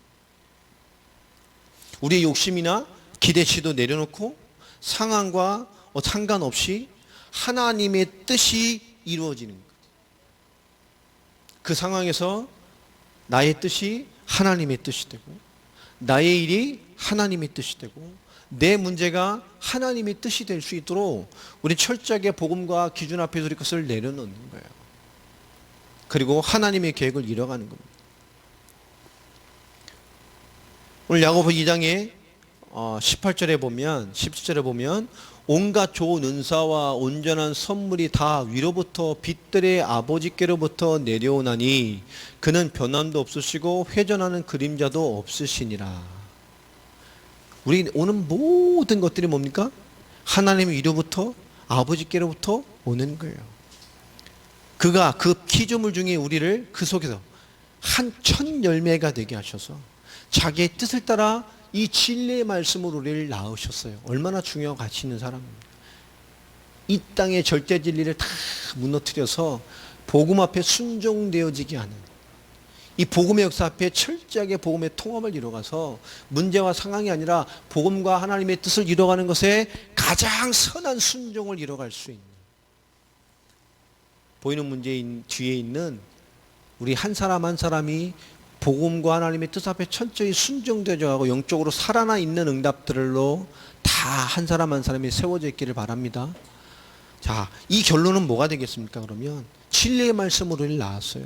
우리의 욕심이나 기대치도 내려놓고 상황과 상관없이 하나님의 뜻이 이루어지는 것. 그 상황에서 나의 뜻이 하나님의 뜻이 되고 나의 일이 하나님의 뜻이 되고 내 문제가 하나님의 뜻이 될 수 있도록 우리 철저하게 복음과 기준 앞에서 우리 것을 내려놓는 거예요. 그리고 하나님의 계획을 이뤄가는 겁니다. 오늘 야고보 2장에 18절에 보면 17절에 보면 온갖 좋은 은사와 온전한 선물이 다 위로부터 빛들의 아버지께로부터 내려오나니 그는 변함도 없으시고 회전하는 그림자도 없으시니라. 우리 오는 모든 것들이 뭡니까? 하나님 위로부터 아버지께로부터 오는 거예요. 그가 그 피조물 중에 우리를 그 속에서 한 천 열매가 되게 하셔서 자기의 뜻을 따라 이 진리의 말씀으로 우리를 낳으셨어요. 얼마나 중요하고 가치 있는 사람입니다. 이 땅의 절대 진리를 다 무너뜨려서 복음 앞에 순종되어지게 하는, 이 복음의 역사 앞에 철저하게 복음의 통합을 이뤄가서 문제와 상황이 아니라 복음과 하나님의 뜻을 이뤄가는 것에 가장 선한 순종을 이뤄갈 수 있는, 보이는 문제 뒤에 있는 우리 한 사람 한 사람이 복음과 하나님의 뜻 앞에 철저히 순종되어 가고 영적으로 살아나 있는 응답들로 다 한 사람 한 사람이 세워져 있기를 바랍니다. 자, 이 결론은 뭐가 되겠습니까? 그러면 진리의 말씀으로 나왔어요.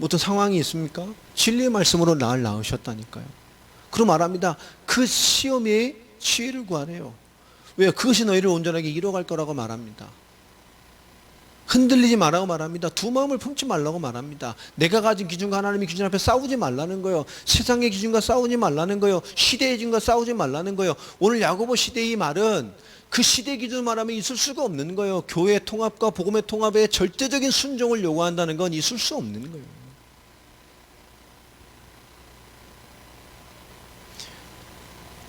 어떤 상황이 있습니까? 진리의 말씀으로 나를 낳으셨다니까요. 그럼 말합니다. 그 시험에 지혜를 구하래요. 왜요? 그것이 너희를 온전하게 이뤄갈 거라고 말합니다. 흔들리지 말라고 말합니다. 두 마음을 품지 말라고 말합니다. 내가 가진 기준과 하나님의 기준 앞에 싸우지 말라는 거예요. 세상의 기준과 싸우지 말라는 거예요. 시대의 기준과 싸우지 말라는 거예요. 오늘 야고보 시대의 말은 그 시대 기준 말하면 있을 수가 없는 거예요. 교회 통합과 복음의 통합에 절대적인 순종을 요구한다는 건 있을 수 없는 거예요.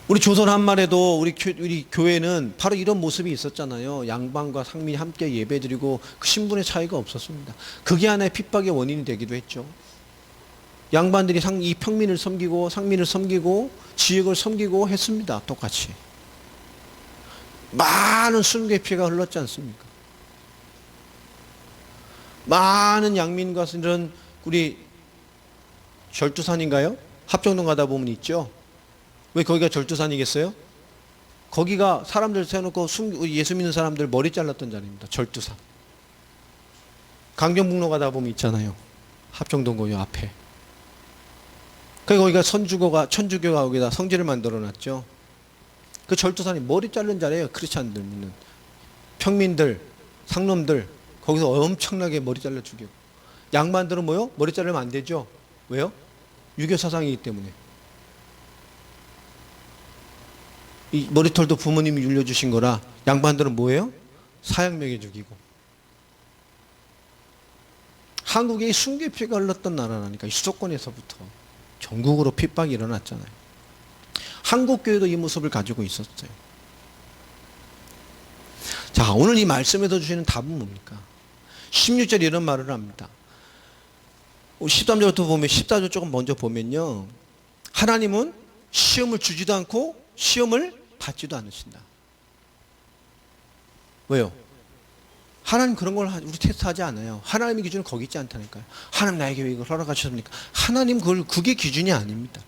우리 조선 한말에도 우리 교회는 바로 이런 모습이 있었잖아요. 양반과 상민이 함께 예배드리고 그 신분의 차이가 없었습니다. 그게 하나의 핍박의 원인이 되기도 했죠. 양반들이 이 평민을 섬기고 상민을 섬기고 지역을 섬기고 했습니다. 똑같이. 많은 순교의 피해가 흘렀지 않습니까? 많은 양민과 이런 우리 절두산인가요? 합정동 가다 보면 있죠. 왜 거기가 절두산이겠어요? 거기가 사람들 세워놓고 예수 믿는 사람들 머리 잘랐던 자리입니다. 절두산. 강정북로 가다 보면 있잖아요. 합정동 거기 앞에. 거기가 천주교가 거기다 성지를 만들어 놨죠. 그 절두산이 머리 자른 자리예요. 크리스찬들 믿는 평민들, 상놈들 거기서 엄청나게 머리 잘라 죽이고, 양반들은 뭐요? 머리 자르면 안 되죠. 왜요? 유교 사상이기 때문에. 이 머리털도 부모님이 물려주신 거라 양반들은 뭐예요? 사형명에 죽이고. 한국에 순교의 피가 흘렀던 나라라니까. 수도권에서부터 전국으로 핍박이 일어났잖아요. 한국교회도 이 모습을 가지고 있었어요. 자, 오늘 이 말씀에서 주시는 답은 뭡니까? 16절에 이런 말을 합니다. 13절부터 보면, 14절 조금 먼저 보면요, 하나님은 시험을 주지도 않고 시험을 받지도 않으신다. 왜요? 하나님 그런 걸 우리 테스트하지 않아요. 하나님의 기준은 거기 있지 않다니까요. 하나님 나에게 왜 이걸 허락하셨습니까? 하나님 그게 기준이 아닙니다.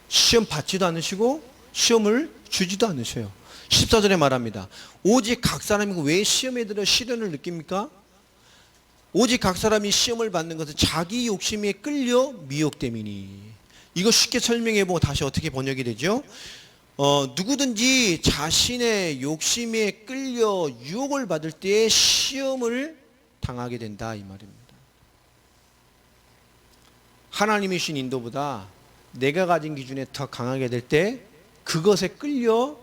시험 받지도 않으시고 시험을 주지도 않으셔요. 14절에 말합니다. 오직 각 사람이 왜 시험에 들어 시련을 느낍니까? 오직 각 사람이 시험을 받는 것은 자기 욕심에 끌려 미혹됨이니. 이거 쉽게 설명해 보고 다시 어떻게 번역이 되죠? 누구든지 자신의 욕심에 끌려 유혹을 받을 때 시험을 당하게 된다, 이 말입니다. 하나님이 주신 인도보다 내가 가진 기준에 더 강하게 될 때 그것에 끌려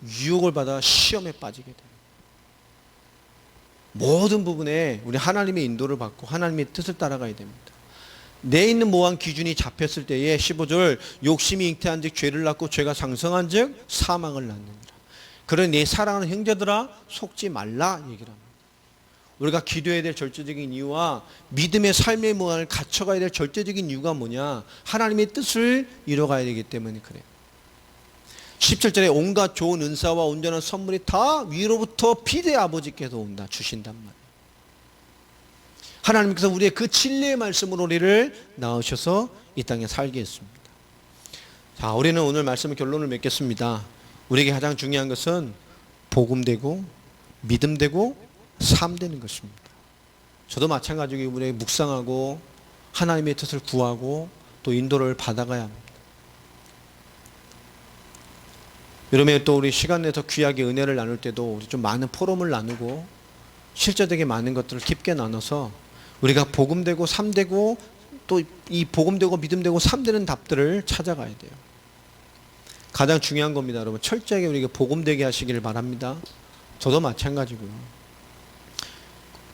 유혹을 받아 시험에 빠지게 돼요. 모든 부분에 우리 하나님의 인도를 받고 하나님의 뜻을 따라가야 됩니다. 내 있는 모한 기준이 잡혔을 때에 15절, 욕심이 잉태한 즉 죄를 낳고 죄가 상성한 즉 사망을 낳느니라. 그러니 내 사랑하는 형제들아 속지 말라 얘기를 합니다. 우리가 기도해야 될 절대적인 이유와 믿음의 삶의 모양을 갖춰가야 될 절대적인 이유가 뭐냐? 하나님의 뜻을 이뤄가야 되기 때문에 그래요. 17절에 온갖 좋은 은사와 온전한 선물이 다 위로부터 피대 아버지께서 온다, 주신단 말이에요. 하나님께서 우리의 그 진리의 말씀으로 우리를 낳으셔서 이 땅에 살게 했습니다. 자, 우리는 오늘 말씀의 결론을 맺겠습니다. 우리에게 가장 중요한 것은 복음되고 믿음되고 삶되는 것입니다. 저도 마찬가지로 우리에게 묵상하고 하나님의 뜻을 구하고 또 인도를 받아가야 합니다. 여러분 또 우리 시간 내서 귀하게 은혜를 나눌 때도 우리 좀 많은 포럼을 나누고 실제적인 많은 것들을 깊게 나눠서 우리가 복음되고 삶되고 또 이 복음되고 믿음되고 삶되는 답들을 찾아가야 돼요. 가장 중요한 겁니다. 여러분 철저하게 우리에게 복음되게 하시기를 바랍니다. 저도 마찬가지고요.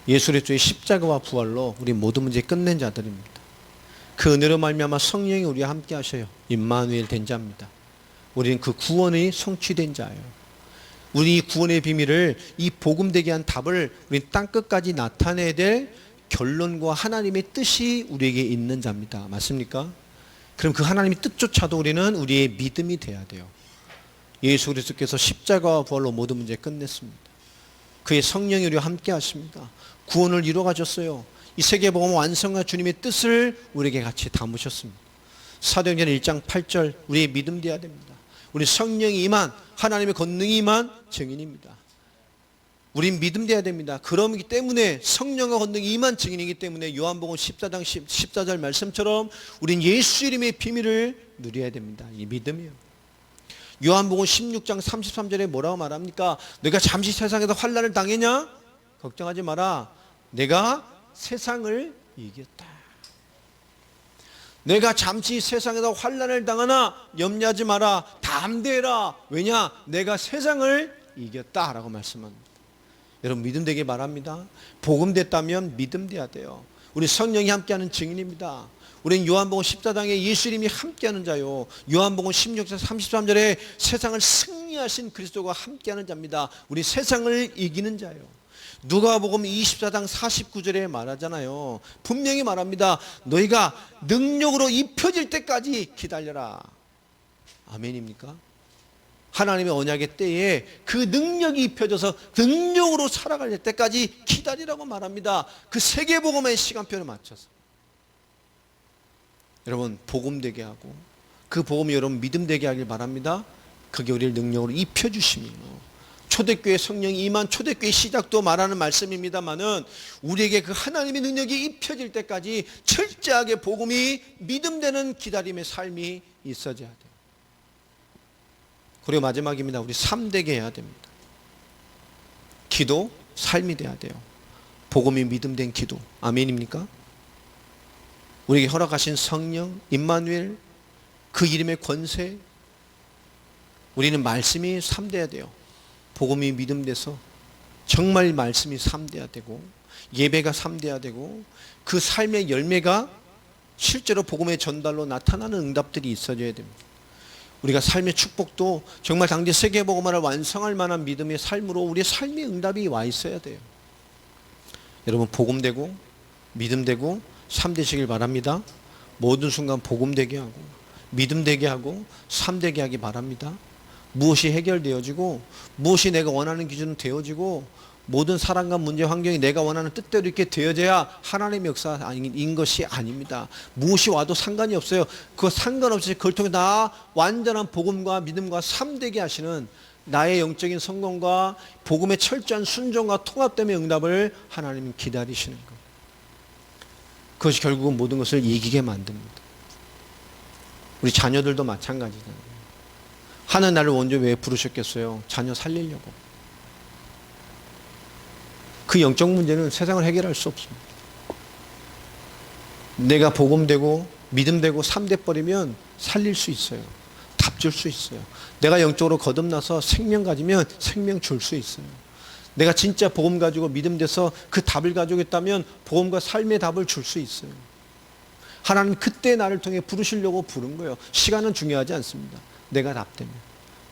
예수 그리스도의 십자가와 부활로 우리 모든 문제 끝낸 자들입니다. 그 은혜로 말미암아 성령이 우리와 함께 하셔요. 임마누엘 된 자입니다. 우리는 그 구원이 성취된 자예요. 우리 구원의 비밀을 이 복음되게 한 답을 우리 땅끝까지 나타내야 될 결론과 하나님의 뜻이 우리에게 있는 자입니다. 맞습니까? 그럼 그 하나님의 뜻조차도 우리는 우리의 믿음이 돼야 돼요. 예수 그리스도께서 십자가와 부활로 모든 문제 끝냈습니다. 그의 성령이 우리와 함께 하십니다. 구원을 이루어 가셨어요. 이 세계복음 완성과 주님의 뜻을 우리에게 같이 담으셨습니다. 사도행전 1장 8절 우리의 믿음 돼야 됩니다. 우리 성령이 임한 하나님의 권능이 임한 증인입니다. 우린 믿음 돼야 됩니다. 그러기 때문에 성령과 권능이 임한 증인이기 때문에 요한복음 14장 14절 말씀처럼 우린 예수 이름의 비밀을 누려야 됩니다. 이 믿음이요. 요한복음 16장 33절에 뭐라고 말합니까? 너가 잠시 세상에서 환난을 당했냐? 걱정하지 마라. 내가 세상을 이겼다. 내가 잠시 세상에서 환난을 당하나 염려하지 마라. 담대해라. 왜냐? 내가 세상을 이겼다라고 말씀합니다. 여러분 믿음 되길 바랍니다. 복음 됐다면 믿음 돼야 돼요. 우리 성령이 함께하는 증인입니다. 우리는 요한복음 14장에 예수 이름이 함께하는 자요. 요한복음 16장 33절에 세상을 승리하신 그리스도가 함께하는 자입니다. 우리 세상을 이기는 자요. 누가복음 24장 49절에 말하잖아요. 분명히 말합니다. 너희가 능력으로 입혀질 때까지 기다려라. 아멘입니까? 하나님의 언약의 때에 그 능력이 입혀져서 능력으로 살아갈 때까지 기다리라고 말합니다. 그 세계복음의 시간표를 맞춰서. 여러분 복음 되게 하고 그 복음이 여러분 믿음 되게 하길 바랍니다. 그게 우리를 능력으로 입혀주시며 초대교회 성령이 임한 초대교회 시작도 말하는 말씀입니다만은 우리에게 그 하나님의 능력이 입혀질 때까지 철저하게 복음이 믿음되는 기다림의 삶이 있어져야 돼요. 그리고 마지막입니다. 우리 삶되게 해야 됩니다. 기도, 삶이 돼야 돼요. 복음이 믿음된 기도. 아멘입니까? 우리에게 허락하신 성령, 임마누엘, 그 이름의 권세. 우리는 말씀이 삶돼야 돼요. 복음이 믿음돼서 정말 말씀이 삶돼야 되고 예배가 삶돼야 되고 그 삶의 열매가 실제로 복음의 전달로 나타나는 응답들이 있어져야 됩니다. 우리가 삶의 축복도 정말 당대 세계복음화를 완성할 만한 믿음의 삶으로 우리의 삶의 응답이 와 있어야 돼요. 여러분 복음되고 믿음되고 삶되시길 바랍니다. 모든 순간 복음되게 하고 믿음되게 하고 삶되게 하기 바랍니다. 무엇이 해결되어지고 무엇이 내가 원하는 기준은 되어지고 모든 사람과 문제 환경이 내가 원하는 뜻대로 이렇게 되어져야 하나님의 역사인 것이 아닙니다. 무엇이 와도 상관이 없어요. 그거 상관없이 그걸 통해 다 완전한 복음과 믿음과 삶되게 하시는 나의 영적인 성공과 복음의 철저한 순종과 통합됨의 응답을 하나님은 기다리시는 것. 그것이 결국은 모든 것을 이기게 만듭니다. 우리 자녀들도 마찬가지잖아요. 하나님 나를 먼저 왜 부르셨겠어요? 자녀 살리려고. 그 영적 문제는 세상을 해결할 수 없습니다. 내가 복음되고 믿음되고 삶돼 버리면 살릴 수 있어요. 답 줄 수 있어요. 내가 영적으로 거듭나서 생명 가지면 생명 줄 수 있어요. 내가 진짜 복음 가지고 믿음 돼서 그 답을 가지고 있다면 복음과 삶의 답을 줄 수 있어요. 하나님 그때 나를 통해 부르시려고 부른 거예요. 시간은 중요하지 않습니다. 내가 답되면,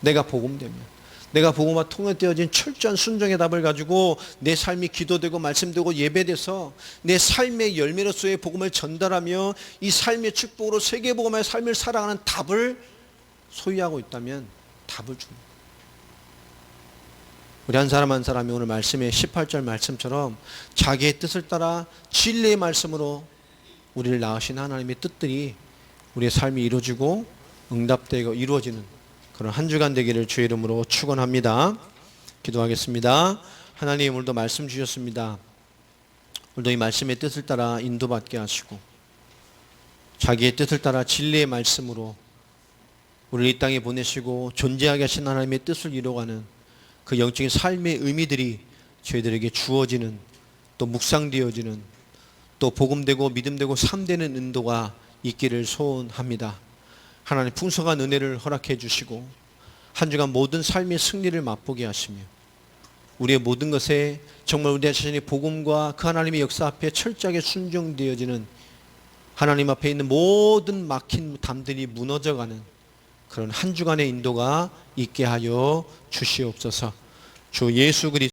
내가 복음되면, 내가 복음과 통합되어진 철저한 순종의 답을 가지고 내 삶이 기도되고 말씀되고 예배돼서 내 삶의 열매로서의 복음을 전달하며 이 삶의 축복으로 세계복음의 삶을 살아가는 답을 소유하고 있다면 답을 줍니다. 우리 한 사람 한 사람이 오늘 말씀의 18절 말씀처럼 자기의 뜻을 따라 진리의 말씀으로 우리를 낳으신 하나님의 뜻들이 우리의 삶이 이루어지고 응답되고 이루어지는 그런 한 주간 되기를 주의 이름으로 축원합니다. 기도하겠습니다. 하나님 오늘도 말씀 주셨습니다. 오늘도 이 말씀의 뜻을 따라 인도받게 하시고 자기의 뜻을 따라 진리의 말씀으로 우리를 이 땅에 보내시고 존재하게 하신 하나님의 뜻을 이루어가는 그 영적인 삶의 의미들이 저희들에게 주어지는, 또 묵상되어지는, 또 복음되고 믿음되고 삶되는 인도가 있기를 소원합니다. 하나님 풍성한 은혜를 허락해 주시고 한 주간 모든 삶의 승리를 맛보게 하시며 우리의 모든 것에 정말 우리 자신의 복음과 그 하나님의 역사 앞에 철저하게 순종되어지는, 하나님 앞에 있는 모든 막힌 담들이 무너져가는 그런 한 주간의 인도가 있게 하여 주시옵소서. 주 예수 그리스도